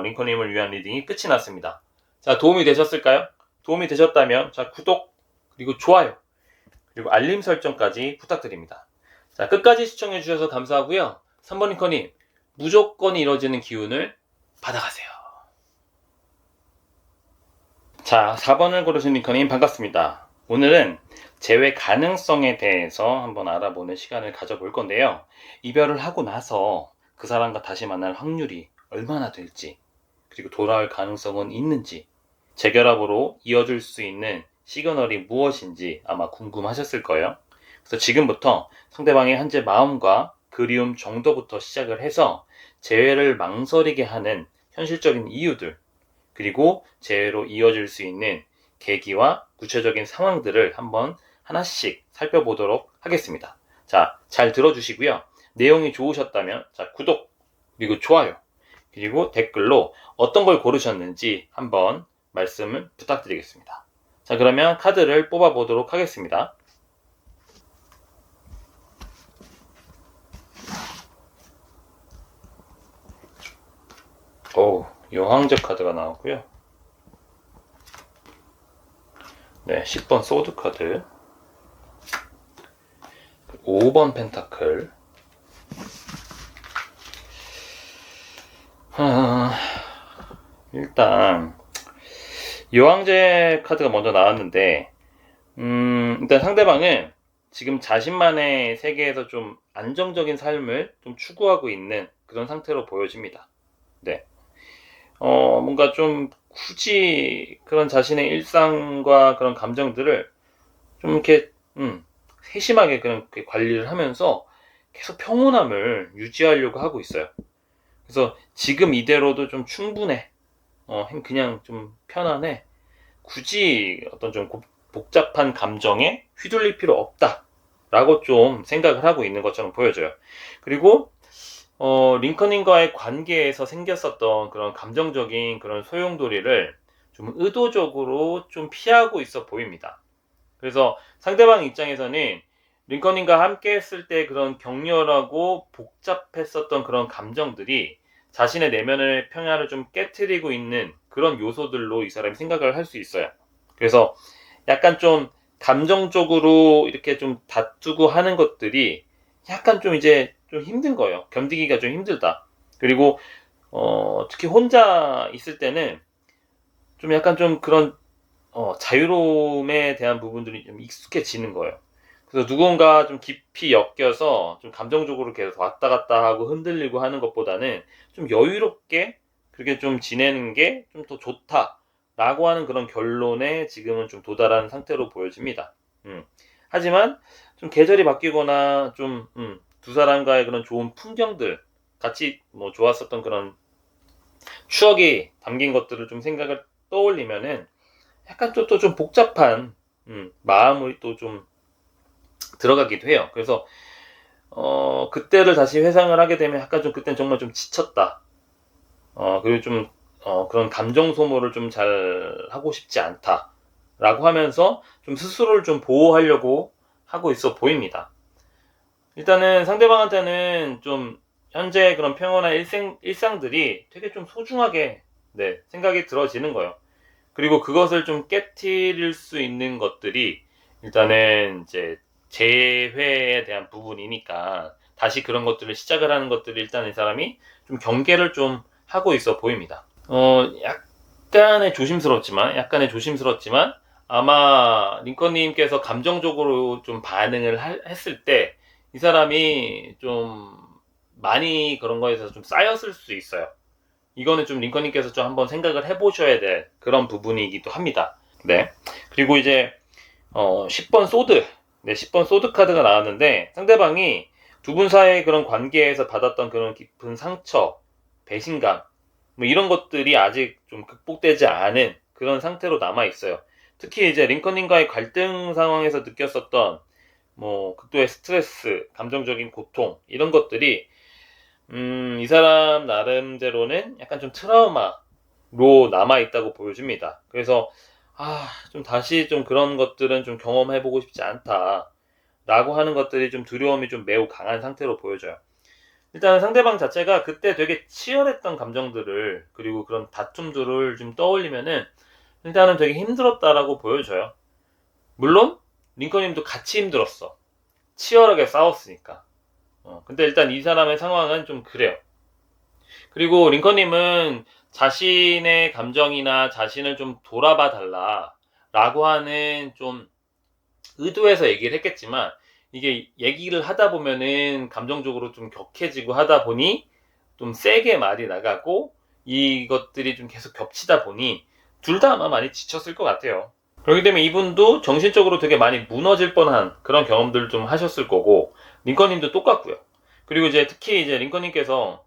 링컨님을 위한 리딩이 끝이 났습니다. 자, 도움이 되셨을까요? 도움이 되셨다면 자, 구독 그리고 좋아요 그리고 알림 설정까지 부탁드립니다. 자, 끝까지 시청해 주셔서 감사하고요. 3번 링컨님 무조건 이뤄지는 기운을 받아가세요. 자, 4번을 고르신 링컨님 반갑습니다. 오늘은 재회 가능성에 대해서 한번 알아보는 시간을 가져볼 건데요. 이별을 하고 나서 그 사람과 다시 만날 확률이 얼마나 될지, 그리고 돌아올 가능성은 있는지, 재결합으로 이어질 수 있는 시그널이 무엇인지 아마 궁금하셨을 거예요. 그래서 지금부터 상대방의 현재 마음과 그리움 정도부터 시작을 해서 재회를 망설이게 하는 현실적인 이유들, 그리고 재회로 이어질 수 있는 계기와 구체적인 상황들을 한번 하나씩 살펴보도록 하겠습니다. 자, 잘 들어주시고요. 내용이 좋으셨다면 자, 구독, 그리고 좋아요, 그리고 댓글로 어떤 걸 고르셨는지 한번 말씀을 부탁드리겠습니다. 자, 그러면 카드를 뽑아 보도록 하겠습니다. 여왕제 카드가 나왔고요. 네, 10번 소드 카드, 5번 펜타클, 일단 여왕제 카드가 먼저 나왔는데 일단 상대방은 지금 자신만의 세계에서 좀 안정적인 삶을 좀 추구하고 있는 그런 상태로 보여집니다. 네. 뭔가 좀 굳이 그런 자신의 일상과 그런 감정들을 좀 이렇게 세심하게 그런 관리를 하면서 계속 평온함을 유지하려고 하고 있어요. 그래서 지금 이대로도 좀 충분해. 그냥 좀 편안해. 굳이 어떤 좀 복잡한 감정에 휘둘릴 필요 없다. 라고 좀 생각을 하고 있는 것처럼 보여져요. 그리고 링컨인과의 관계에서 생겼었던 그런 감정적인 그런 소용돌이를 좀 의도적으로 좀 피하고 있어 보입니다. 그래서 상대방 입장에서는 링컨님과 함께 했을 때 그런 격렬하고 복잡했었던 그런 감정들이 자신의 내면의 평야를 좀 깨트리고 있는 그런 요소들로 이 사람이 생각을 할 수 있어요. 그래서 약간 좀 감정적으로 이렇게 좀 다투고 하는 것들이 약간 좀 이제 좀 힘든 거예요. 견디기가 좀 힘들다. 그리고 특히 혼자 있을 때는 좀 약간 좀 그런 자유로움에 대한 부분들이 좀 익숙해지는 거예요. 그래서 누군가 좀 깊이 엮여서 좀 감정적으로 계속 왔다 갔다 하고 흔들리고 하는 것보다는 좀 여유롭게 그렇게 좀 지내는 게 좀 더 좋다라고 하는 그런 결론에 지금은 좀 도달한 상태로 보여집니다. 하지만 좀 계절이 바뀌거나 좀 두 사람과의 그런 좋은 풍경들 같이 뭐 좋았었던 그런 추억이 담긴 것들을 좀 생각을 떠올리면은 약간 또 좀 복잡한 마음이 또 좀 들어가기도 해요. 그래서 그때를 다시 회상을 하게 되면 약간 좀 그때는 정말 좀 지쳤다. 그리고 좀 그런 감정 소모를 좀 잘 하고 싶지 않다라고 하면서 좀 스스로를 좀 보호하려고 하고 있어 보입니다. 일단은 상대방한테는 좀 현재 그런 평온한 일상들이 되게 좀 소중하게 생각이 들어지는 거예요. 그리고 그것을 좀 깨트릴 수 있는 것들이 일단은 이제 재회에 대한 부분이니까 다시 그런 것들을 시작을 하는 것들이 일단 이 사람이 좀 경계를 좀 하고 있어 보입니다. 약간의 조심스럽지만 아마 링컨님께서 감정적으로 좀 반응을 했을 때 이 사람이 좀 많이 그런 거에서 좀 쌓였을 수 있어요. 이거는 좀 링컨님께서 좀 한번 생각을 해보셔야 될 그런 부분이기도 합니다. 네. 그리고 이제 10번 소드, 10번 소드 카드가 나왔는데 상대방이 두 분 사이의 그런 관계에서 받았던 그런 깊은 상처, 배신감, 뭐 이런 것들이 아직 좀 극복되지 않은 그런 상태로 남아 있어요. 특히 이제 링컨님과의 갈등 상황에서 느꼈었던 뭐 극도의 스트레스, 감정적인 고통 이런 것들이 이 사람 나름대로는 약간 좀 트라우마로 남아있다고 보여집니다. 그래서, 좀 다시 좀 그런 것들은 좀 경험해보고 싶지 않다. 라고 하는 것들이 좀 두려움이 좀 매우 강한 상태로 보여져요. 일단 상대방 자체가 그때 되게 치열했던 감정들을, 그리고 그런 다툼들을 좀 떠올리면은, 일단은 되게 힘들었다라고 보여져요. 물론, 링컨님도 같이 힘들었어. 치열하게 싸웠으니까. 근데 일단 이 사람의 상황은 좀 그래요. 그리고 링컨님은 자신의 감정이나 자신을 좀 돌아봐 달라 라고 하는 좀 의도해서 얘기를 했겠지만 이게 얘기를 하다 보면은 감정적으로 좀 격해지고 하다 보니 좀 세게 말이 나가고 이것들이 좀 계속 겹치다 보니 둘 다 아마 많이 지쳤을 것 같아요. 그렇기 때문에 이분도 정신적으로 되게 많이 무너질 뻔한 그런 경험들을 좀 하셨을 거고 링컨님도 똑같고요. 그리고 이제 특히 이제 링컨님께서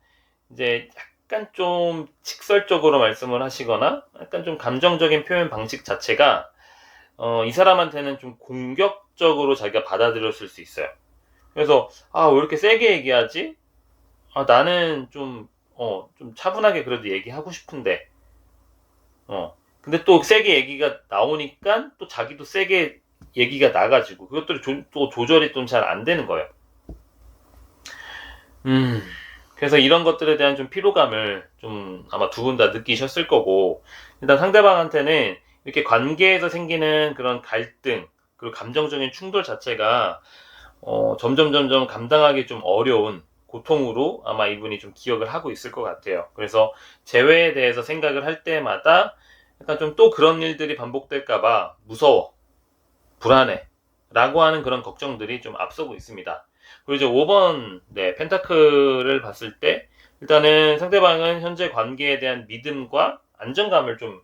이제 약간 좀 직설적으로 말씀을 하시거나 약간 좀 감정적인 표현 방식 자체가 이 사람한테는 좀 공격적으로 자기가 받아들였을 수 있어요. 그래서 왜 이렇게 세게 얘기하지? 나는 좀 차분하게 그래도 얘기하고 싶은데 근데 또 세게 얘기가 나오니까 또 자기도 세게 얘기가 나가지고 그것들이 또 조절이 좀 잘 안 되는 거예요. 그래서 이런 것들에 대한 좀 피로감을 좀 아마 두 분 다 느끼셨을 거고 일단 상대방한테는 이렇게 관계에서 생기는 그런 갈등 그리고 감정적인 충돌 자체가 점점 감당하기 좀 어려운 고통으로 아마 이분이 좀 기억을 하고 있을 것 같아요. 그래서 재회에 대해서 생각을 할 때마다 약간 좀 또 그런 일들이 반복될까봐 무서워, 불안해 라고 하는 그런 걱정들이 좀 앞서고 있습니다. 그리고 이제 5번 펜타클을 봤을 때 일단은 상대방은 현재 관계에 대한 믿음과 안정감을 좀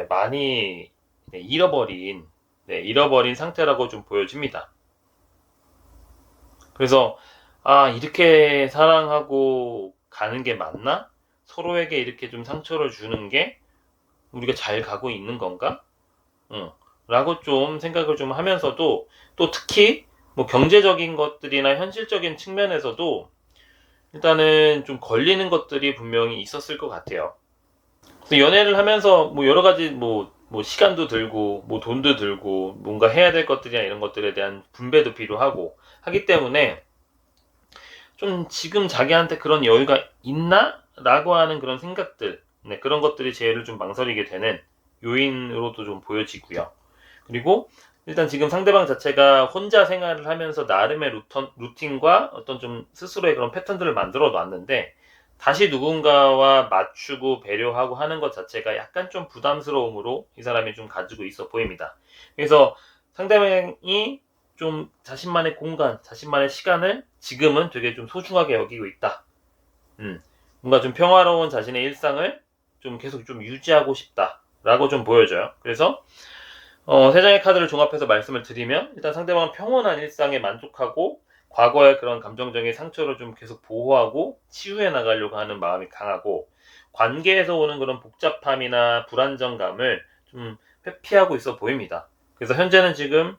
많이 잃어버린 상태라고 좀 보여집니다. 그래서 이렇게 사랑하고 가는 게 맞나? 서로에게 이렇게 좀 상처를 주는 게 우리가 잘 가고 있는 건가? 라고 좀 생각을 좀 하면서도 또 특히 뭐 경제적인 것들이나 현실적인 측면에서도 일단은 좀 걸리는 것들이 분명히 있었을 것 같아요. 그래서 연애를 하면서 뭐 여러 가지 뭐 뭐 시간도 들고 뭐 돈도 들고 뭔가 해야 될 것들이나 이런 것들에 대한 분배도 필요하고 하기 때문에 좀 지금 자기한테 그런 여유가 있나? 라고 하는 그런 생각들, 네, 그런 것들이 쟤를 좀 망설이게 되는 요인으로도 좀 보여지고요. 그리고 일단 지금 상대방 자체가 혼자 생활을 하면서 나름의 루틴과 어떤 좀 스스로의 그런 패턴들을 만들어 놨는데 다시 누군가와 맞추고 배려하고 하는 것 자체가 약간 좀 부담스러움으로 이 사람이 좀 가지고 있어 보입니다. 그래서 상대방이 좀 자신만의 공간, 자신만의 시간을 지금은 되게 좀 소중하게 여기고 있다. 뭔가 좀 평화로운 자신의 일상을 좀 계속 좀 유지하고 싶다라고 좀 보여져요. 그래서 세 장의 카드를 종합해서 말씀을 드리면 일단 상대방은 평온한 일상에 만족하고 과거의 그런 감정적인 상처를 좀 계속 보호하고 치유해 나가려고 하는 마음이 강하고 관계에서 오는 그런 복잡함이나 불안정감을 좀 회피하고 있어 보입니다. 그래서 현재는 지금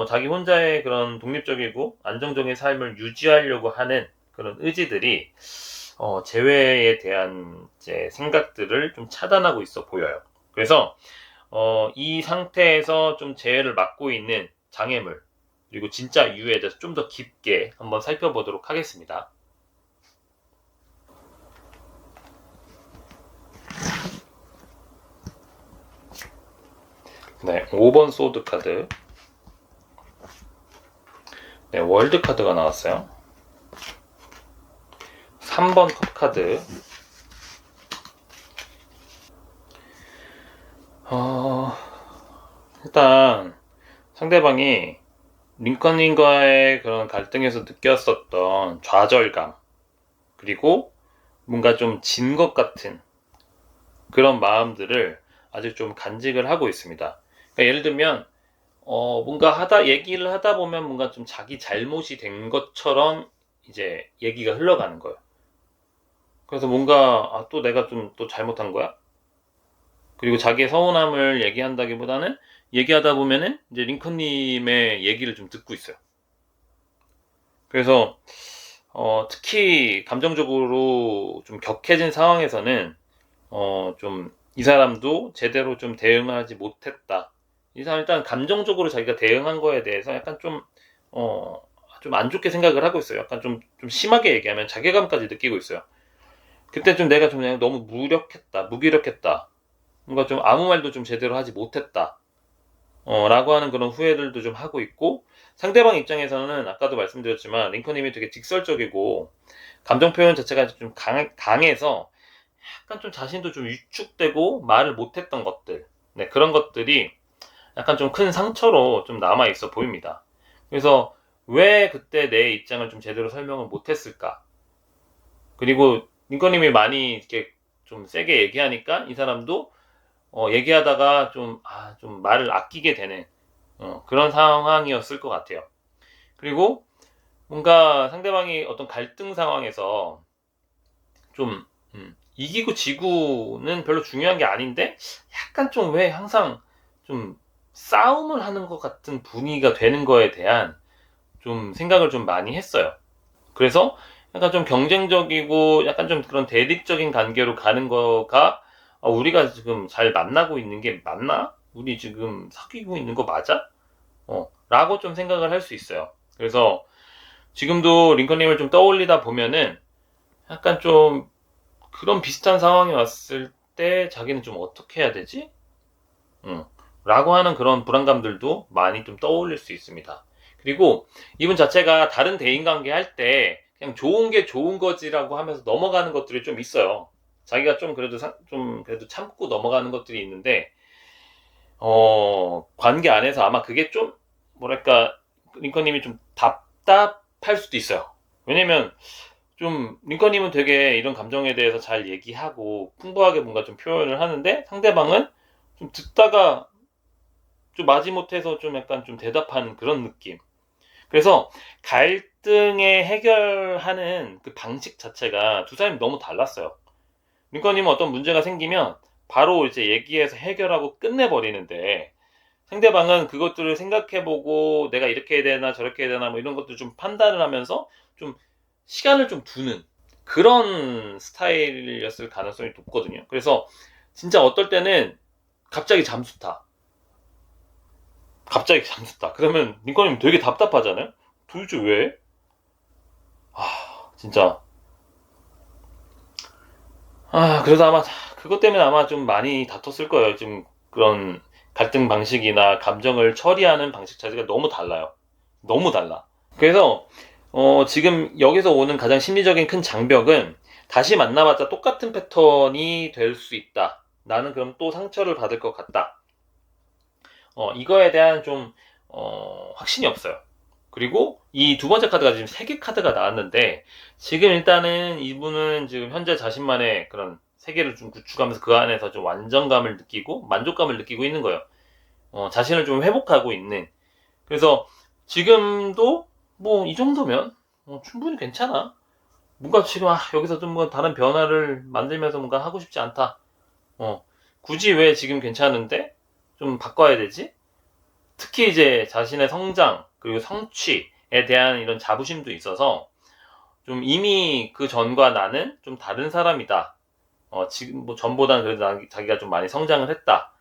자기 혼자의 그런 독립적이고 안정적인 삶을 유지하려고 하는 그런 의지들이 재회에 대한 이제 생각들을 좀 차단하고 있어 보여요. 그래서 이 상태에서 좀 재해를 막고 있는 장애물 그리고 진짜 이유에 대해서 좀 더 깊게 한번 살펴보도록 하겠습니다. 네, 5번 소드 카드. 네, 월드 카드가 나왔어요. 3번 컵 카드. 일단 상대방이 링컨님과의 그런 갈등에서 느꼈었던 좌절감 그리고 뭔가 좀 진 것 같은 그런 마음들을 아직 좀 간직을 하고 있습니다. 그러니까 예를 들면 뭔가 얘기를 하다 보면 뭔가 좀 자기 잘못이 된 것처럼 이제 얘기가 흘러가는 거예요. 그래서 뭔가 또 내가 좀 또 잘못한 거야? 그리고 자기의 서운함을 얘기한다기보다는 얘기하다 보면은 이제 링컨님의 얘기를 좀 듣고 있어요. 그래서 특히 감정적으로 좀 격해진 상황에서는 좀 이 사람도 제대로 좀 대응을 하지 못했다. 이 사람 일단 감정적으로 자기가 대응한 거에 대해서 약간 좀 안 좋게 생각을 하고 있어요. 약간 좀 심하게 얘기하면 자괴감까지 느끼고 있어요. 그때 좀 내가 좀 그냥 너무 무기력했다. 뭔가 좀 아무 말도 좀 제대로 하지 못했다. 라고 하는 그런 후회들도 좀 하고 있고, 상대방 입장에서는 아까도 말씀드렸지만, 링컨님이 되게 직설적이고, 감정 표현 자체가 좀 강해서, 약간 좀 자신도 좀 위축되고, 말을 못했던 것들, 네, 그런 것들이 약간 좀 큰 상처로 좀 남아있어 보입니다. 그래서, 왜 그때 내 입장을 좀 제대로 설명을 못했을까? 그리고, 링컨님이 많이 이렇게 좀 세게 얘기하니까, 이 사람도 얘기하다가 좀 말을 아끼게 되는 그런 상황이었을 것 같아요. 그리고 뭔가 상대방이 어떤 갈등 상황에서 좀 이기고 지구는 별로 중요한 게 아닌데 약간 좀 왜 항상 좀 싸움을 하는 것 같은 분위기가 되는 거에 대한 좀 생각을 좀 많이 했어요. 그래서 약간 좀 경쟁적이고 약간 좀 그런 대립적인 관계로 가는 거가 우리가 지금 잘 만나고 있는 게 맞나? 우리 지금 사귀고 있는 거 맞아? 라고 좀 생각을 할 수 있어요. 그래서 지금도 링컨님을 좀 떠올리다 보면은 약간 좀 그런 비슷한 상황이 왔을 때 자기는 좀 어떻게 해야 되지? 라고 하는 그런 불안감들도 많이 좀 떠올릴 수 있습니다. 그리고 이분 자체가 다른 대인관계 할 때 그냥 좋은 게 좋은 거지라고 하면서 넘어가는 것들이 좀 있어요. 자기가 좀 그래도 참고 넘어가는 것들이 있는데 관계 안에서 아마 그게 좀 뭐랄까 링컨님이 좀 답답할 수도 있어요. 왜냐면 좀 링컨님은 되게 이런 감정에 대해서 잘 얘기하고 풍부하게 뭔가 좀 표현을 하는데 상대방은 좀 듣다가 좀 마지못해서 좀 약간 좀 대답하는 그런 느낌. 그래서 갈등에 해결하는 그 방식 자체가 두 사람이 너무 달랐어요. 링컨님은 어떤 문제가 생기면 바로 이제 얘기해서 해결하고 끝내버리는데 상대방은 그것들을 생각해보고 내가 이렇게 해야 되나 저렇게 해야 되나 뭐 이런 것들 좀 판단을 하면서 좀 시간을 좀 두는 그런 스타일이었을 가능성이 높거든요. 그래서 진짜 어떨 때는 갑자기 잠수 타. 갑자기 잠수 타. 그러면 링컨님 되게 답답하잖아요? 도대체 왜? 진짜. 그래서 아마 그것 때문에 아마 좀 많이 다퉜을 거예요. 지금 그런 갈등 방식이나 감정을 처리하는 방식 자체가 너무 달라요. 너무 달라. 그래서 지금 여기서 오는 가장 심리적인 큰 장벽은 다시 만나봤자 똑같은 패턴이 될 수 있다. 나는 그럼 또 상처를 받을 것 같다. 이거에 대한 좀 확신이 없어요. 그리고 이 두 번째 카드가 지금 세 개 카드가 나왔는데 지금 일단은 이분은 지금 현재 자신만의 그런 세계를 좀 구축하면서 그 안에서 좀 완전감을 느끼고 만족감을 느끼고 있는 거예요. 자신을 좀 회복하고 있는. 그래서 지금도 뭐 이 정도면 충분히 괜찮아. 뭔가 지금 여기서 좀 뭐 다른 변화를 만들면서 뭔가 하고 싶지 않다. 굳이 왜 지금 괜찮은데 좀 바꿔야 되지? 특히 이제 자신의 성장 그리고 성취에 대한 이런 자부심도 있어서 좀 이미 그 전과 나는 좀 다른 사람이다. 지금 뭐 전보다는 그래도 자기가 좀 많이 성장을 했다.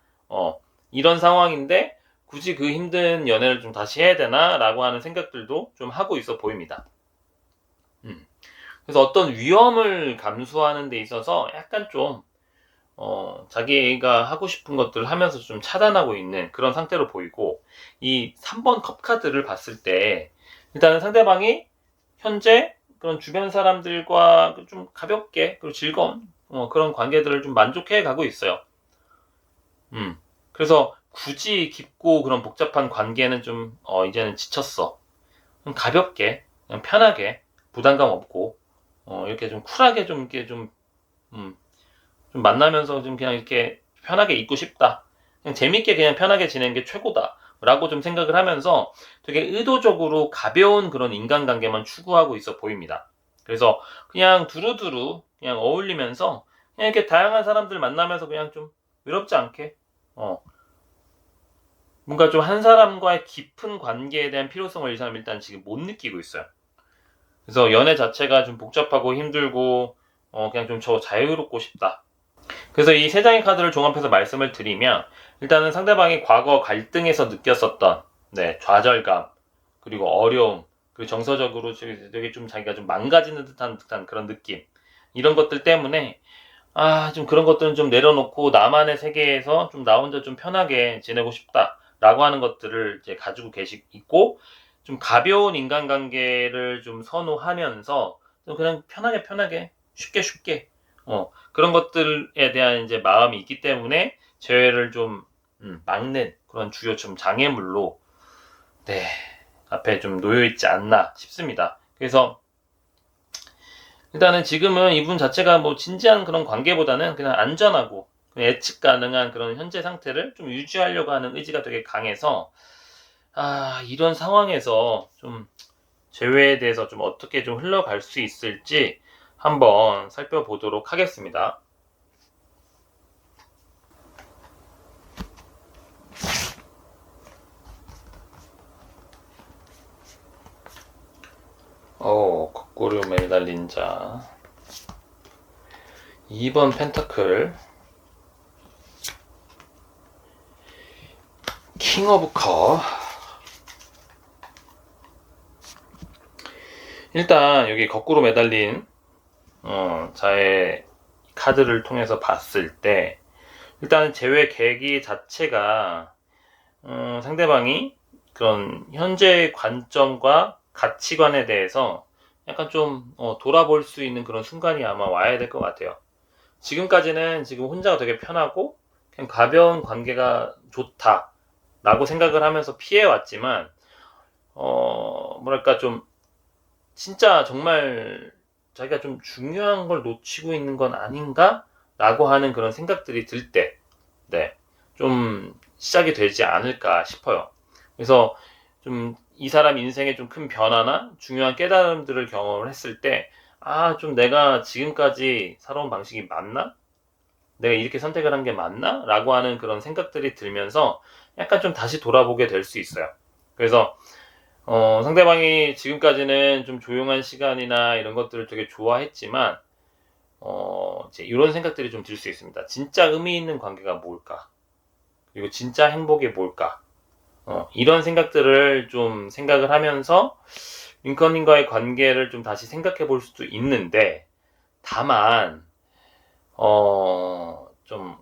이런 상황인데 굳이 그 힘든 연애를 좀 다시 해야 되나? 라고 하는 생각들도 좀 하고 있어 보입니다. 그래서 어떤 위험을 감수하는 데 있어서 약간 좀 자기가 하고 싶은 것들을 하면서 좀 차단하고 있는 그런 상태로 보이고, 이 3번 컵 카드를 봤을 때, 일단은 상대방이 현재 그런 주변 사람들과 좀 가볍게, 그리고 즐거운, 그런 관계들을 좀 만족해 가고 있어요. 그래서 굳이 깊고 그런 복잡한 관계는 좀, 이제는 지쳤어. 좀 가볍게, 그냥 편하게, 부담감 없고, 이렇게 좀 쿨하게 좀 이렇게 좀 만나면서 좀 그냥 이렇게 편하게 있고 싶다. 그냥 재밌게 그냥 편하게 지내는 게 최고다. 라고 좀 생각을 하면서 되게 의도적으로 가벼운 그런 인간관계만 추구하고 있어 보입니다. 그래서 그냥 두루두루 그냥 어울리면서 그냥 이렇게 다양한 사람들 만나면서 그냥 좀 외롭지 않게, 뭔가 좀 한 사람과의 깊은 관계에 대한 필요성을 이 사람이 일단 지금 못 느끼고 있어요. 그래서 연애 자체가 좀 복잡하고 힘들고, 그냥 좀 저 자유롭고 싶다. 그래서 이 세 장의 카드를 종합해서 말씀을 드리면, 일단은 상대방이 과거 갈등에서 느꼈었던 좌절감, 그리고 어려움, 그리고 정서적으로 되게 좀 자기가 좀 망가지는 듯한 그런 느낌, 이런 것들 때문에 좀 그런 것들은 좀 내려놓고 나만의 세계에서 좀 나 혼자 좀 편하게 지내고 싶다라고 하는 것들을 이제 가지고 있고, 좀 가벼운 인간관계를 좀 선호하면서 좀 그냥 편하게 쉽게 그런 것들에 대한 이제 마음이 있기 때문에 재회를 좀 막는 그런 주요 좀 장애물로 앞에 좀 놓여 있지 않나 싶습니다. 그래서 일단은 지금은 이분 자체가 뭐 진지한 그런 관계보다는 그냥 안전하고 그냥 예측 가능한 그런 현재 상태를 좀 유지하려고 하는 의지가 되게 강해서, 이런 상황에서 좀 재회에 대해서 좀 어떻게 좀 흘러갈 수 있을지 한번 살펴보도록 하겠습니다. 거꾸로 매달린 자, 2번 펜타클, 킹 오브 컵. 일단 여기 거꾸로 매달린 자의 카드를 통해서 봤을 때, 일단 재회 계기 자체가 상대방이 그런 현재의 관점과 가치관에 대해서 약간 좀 돌아볼 수 있는 그런 순간이 아마 와야 될 것 같아요. 지금까지는 지금 혼자가 되게 편하고 그냥 가벼운 관계가 좋다 라고 생각을 하면서 피해왔지만, 뭐랄까 좀 진짜 정말 자기가 좀 중요한 걸 놓치고 있는 건 아닌가? 라고 하는 그런 생각들이 들 때, 좀 시작이 되지 않을까 싶어요. 그래서 좀 이 사람 인생에 좀 큰 변화나 중요한 깨달음들을 경험을 했을 때, 좀 내가 지금까지 살아온 방식이 맞나? 내가 이렇게 선택을 한 게 맞나? 라고 하는 그런 생각들이 들면서 약간 좀 다시 돌아보게 될 수 있어요. 그래서 상대방이 지금까지는 좀 조용한 시간이나 이런 것들을 되게 좋아했지만, 이제 이런 생각들이 좀 들 수 있습니다. 진짜 의미 있는 관계가 뭘까? 그리고 진짜 행복이 뭘까? 이런 생각들을 좀 생각을 하면서 링컨님과의 관계를 좀 다시 생각해 볼 수도 있는데, 다만, 좀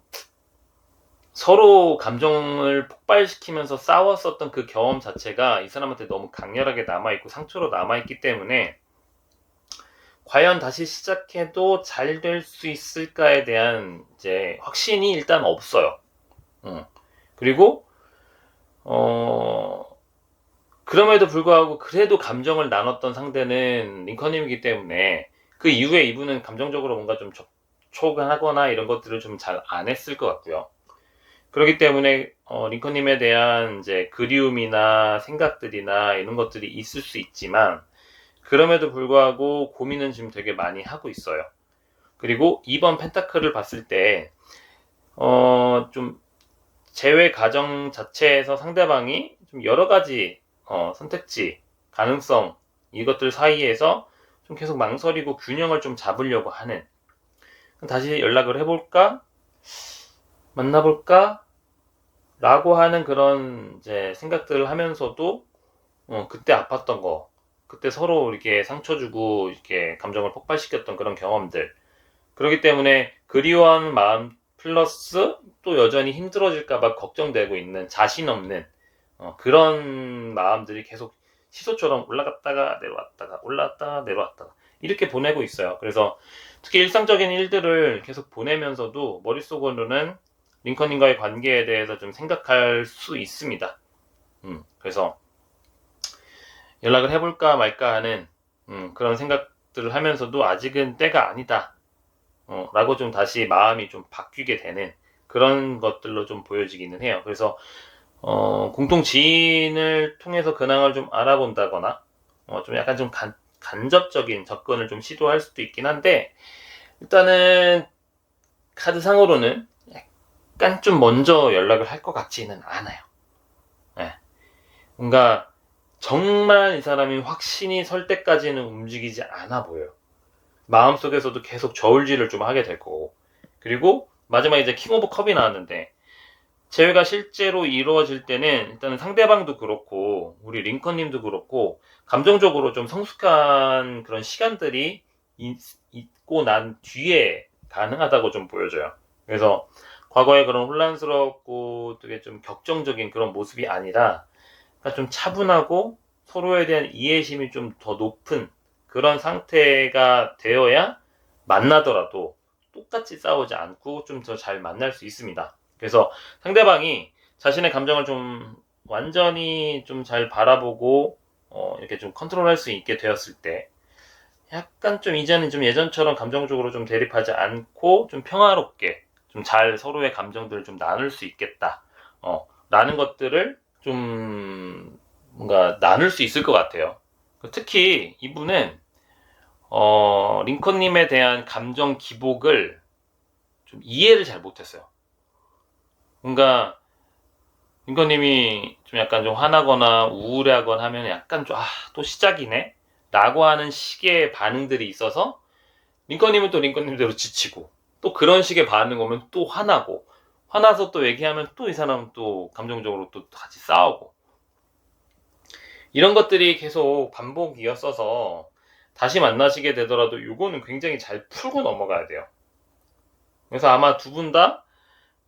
서로 감정을 폭발시키면서 싸웠었던 그 경험 자체가 이 사람한테 너무 강렬하게 남아있고 상처로 남아있기 때문에 과연 다시 시작해도 잘 될 수 있을까에 대한 이제 확신이 일단 없어요. 그리고 그럼에도 불구하고 그래도 감정을 나눴던 상대는 링컨님이기 때문에 그 이후에 이분은 감정적으로 뭔가 좀 접촉을 하거나 이런 것들을 좀 잘 안 했을 것 같고요. 그렇기 때문에 링컨님에 대한 이제 그리움이나 생각들이나 이런 것들이 있을 수 있지만, 그럼에도 불구하고 고민은 지금 되게 많이 하고 있어요. 그리고 이번 펜타클을 봤을 때 좀 재회 과정 자체에서 상대방이 좀 여러 가지 선택지, 가능성, 이것들 사이에서 좀 계속 망설이고 균형을 좀 잡으려고 하는, 다시 연락을 해볼까? 만나볼까? 라고 하는 그런 이제 생각들을 하면서도 그때 아팠던 거, 그때 서로 이렇게 상처 주고 이렇게 감정을 폭발시켰던 그런 경험들, 그렇기 때문에 그리워하는 마음 플러스 또 여전히 힘들어질까봐 걱정되고 있는 자신 없는 그런 마음들이 계속 시소처럼 올라갔다가 내려왔다가 올라왔다가 내려왔다가 이렇게 보내고 있어요. 그래서 특히 일상적인 일들을 계속 보내면서도 머릿속으로는 링컨님과의 관계에 대해서 좀 생각할 수 있습니다. 그래서 연락을 해볼까 말까 하는 그런 생각들을 하면서도 아직은 때가 아니다 라고 좀 다시 마음이 좀 바뀌게 되는 그런 것들로 좀 보여지기는 해요. 그래서 공통 지인을 통해서 근황을 좀 알아본다거나 좀 약간 좀 간접적인 접근을 좀 시도할 수도 있긴 한데, 일단은 카드상으로는 약간 좀 먼저 연락을 할 것 같지는 않아요. 네. 뭔가 정말 이 사람이 확신이 설 때까지는 움직이지 않아 보여요. 마음속에서도 계속 저울질을 좀 하게 될 거고, 그리고 마지막에 이제 킹 오브 컵이 나왔는데, 재회가 실제로 이루어질 때는 일단은 상대방도 그렇고 우리 링컨님도 그렇고 감정적으로 좀 성숙한 그런 시간들이 있고 난 뒤에 가능하다고 좀 보여져요. 그래서 과거의 그런 혼란스럽고 되게 좀 격정적인 그런 모습이 아니라 좀 차분하고 서로에 대한 이해심이 좀 더 높은 그런 상태가 되어야 만나더라도 똑같이 싸우지 않고 좀 더 잘 만날 수 있습니다. 그래서 상대방이 자신의 감정을 좀 완전히 좀 잘 바라보고 이렇게 좀 컨트롤할 수 있게 되었을 때 약간 좀 이제는 좀 예전처럼 감정적으로 좀 대립하지 않고 좀 평화롭게 좀 잘 서로의 감정들을 좀 나눌 수 있겠다 라는 것들을 좀 뭔가 나눌 수 있을 것 같아요. 특히 이분은 링컨님에 대한 감정 기복을 좀 이해를 잘 못했어요. 뭔가 링컨님이 좀 약간 좀 화나거나 우울해하거나 하면 약간 좀 또 시작이네 라고 하는 식의 반응들이 있어서 링컨님은 또 링컨님대로 지치고, 또 그런 식의 반응 오면 또 화나고, 화나서 또 얘기하면 또 이 사람은 또 감정적으로 또 같이 싸우고, 이런 것들이 계속 반복이었어서 다시 만나시게 되더라도 이거는 굉장히 잘 풀고 넘어가야 돼요. 그래서 아마 두 분 다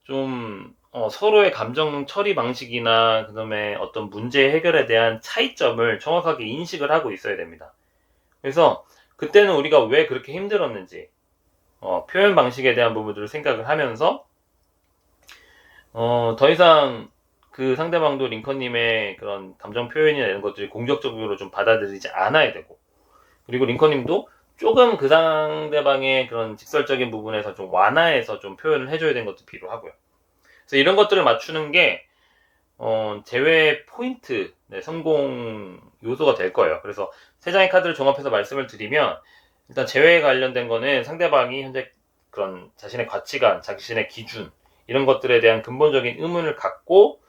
좀 서로의 감정 처리 방식이나 그다음에 어떤 문제 해결에 대한 차이점을 정확하게 인식을 하고 있어야 됩니다. 그래서 그때는 우리가 왜 그렇게 힘들었는지 표현 방식에 대한 부분들을 생각을 하면서 더 이상 그 상대방도 링컨님의 그런 감정 표현이나 이런 것들이 공격적으로 좀 받아들이지 않아야 되고, 그리고 링컨님도 조금 그 상대방의 그런 직설적인 부분에서 좀 완화해서 좀 표현을 해줘야 되는 것도 필요하고요. 그래서 이런 것들을 맞추는 게 재회 포인트, 성공 요소가 될 거예요. 그래서 세 장의 카드를 종합해서 말씀을 드리면, 일단 재회에 관련된 거는 상대방이 현재 그런 자신의 가치관, 자신의 기준 이런 것들에 대한 근본적인 의문을 갖고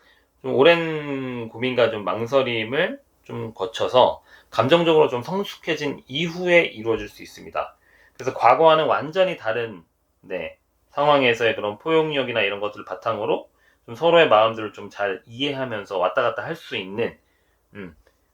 좀 오랜 고민과 좀 망설임을 좀 거쳐서 감정적으로 좀 성숙해진 이후에 이루어질 수 있습니다. 그래서 과거와는 완전히 다른 상황에서의 그런 포용력이나 이런 것들을 바탕으로 좀 서로의 마음들을 좀 잘 이해하면서 왔다 갔다 할 수 있는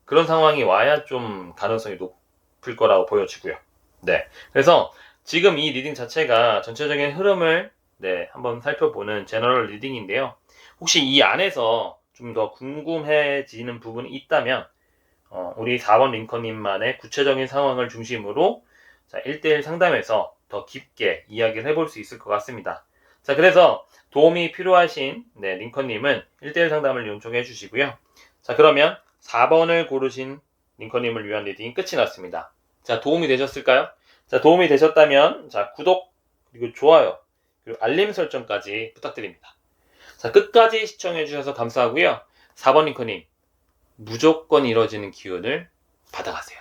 그런 상황이 와야 좀 가능성이 높을 거라고 보여지고요. 네. 그래서 지금 이 리딩 자체가 전체적인 흐름을 네, 한번 살펴보는 제너럴 리딩인데요. 혹시 이 안에서 좀 더 궁금해지는 부분이 있다면 우리 4번 링컨님만의 구체적인 상황을 중심으로 자, 1대1 상담에서 더 깊게 이야기를 해볼 수 있을 것 같습니다. 자, 그래서 도움이 필요하신 네, 링컨님은 1대1 상담을 요청해 주시고요. 자, 그러면 4번을 고르신 링컨님을 위한 리딩이 끝이 났습니다. 자, 도움이 되셨을까요? 자, 도움이 되셨다면 자, 구독 그리고 좋아요 그리고 알림 설정까지 부탁드립니다. 자, 끝까지 시청해 주셔서 감사하고요. 4번 링컨님 무조건 이뤄지는 기운을 받아가세요.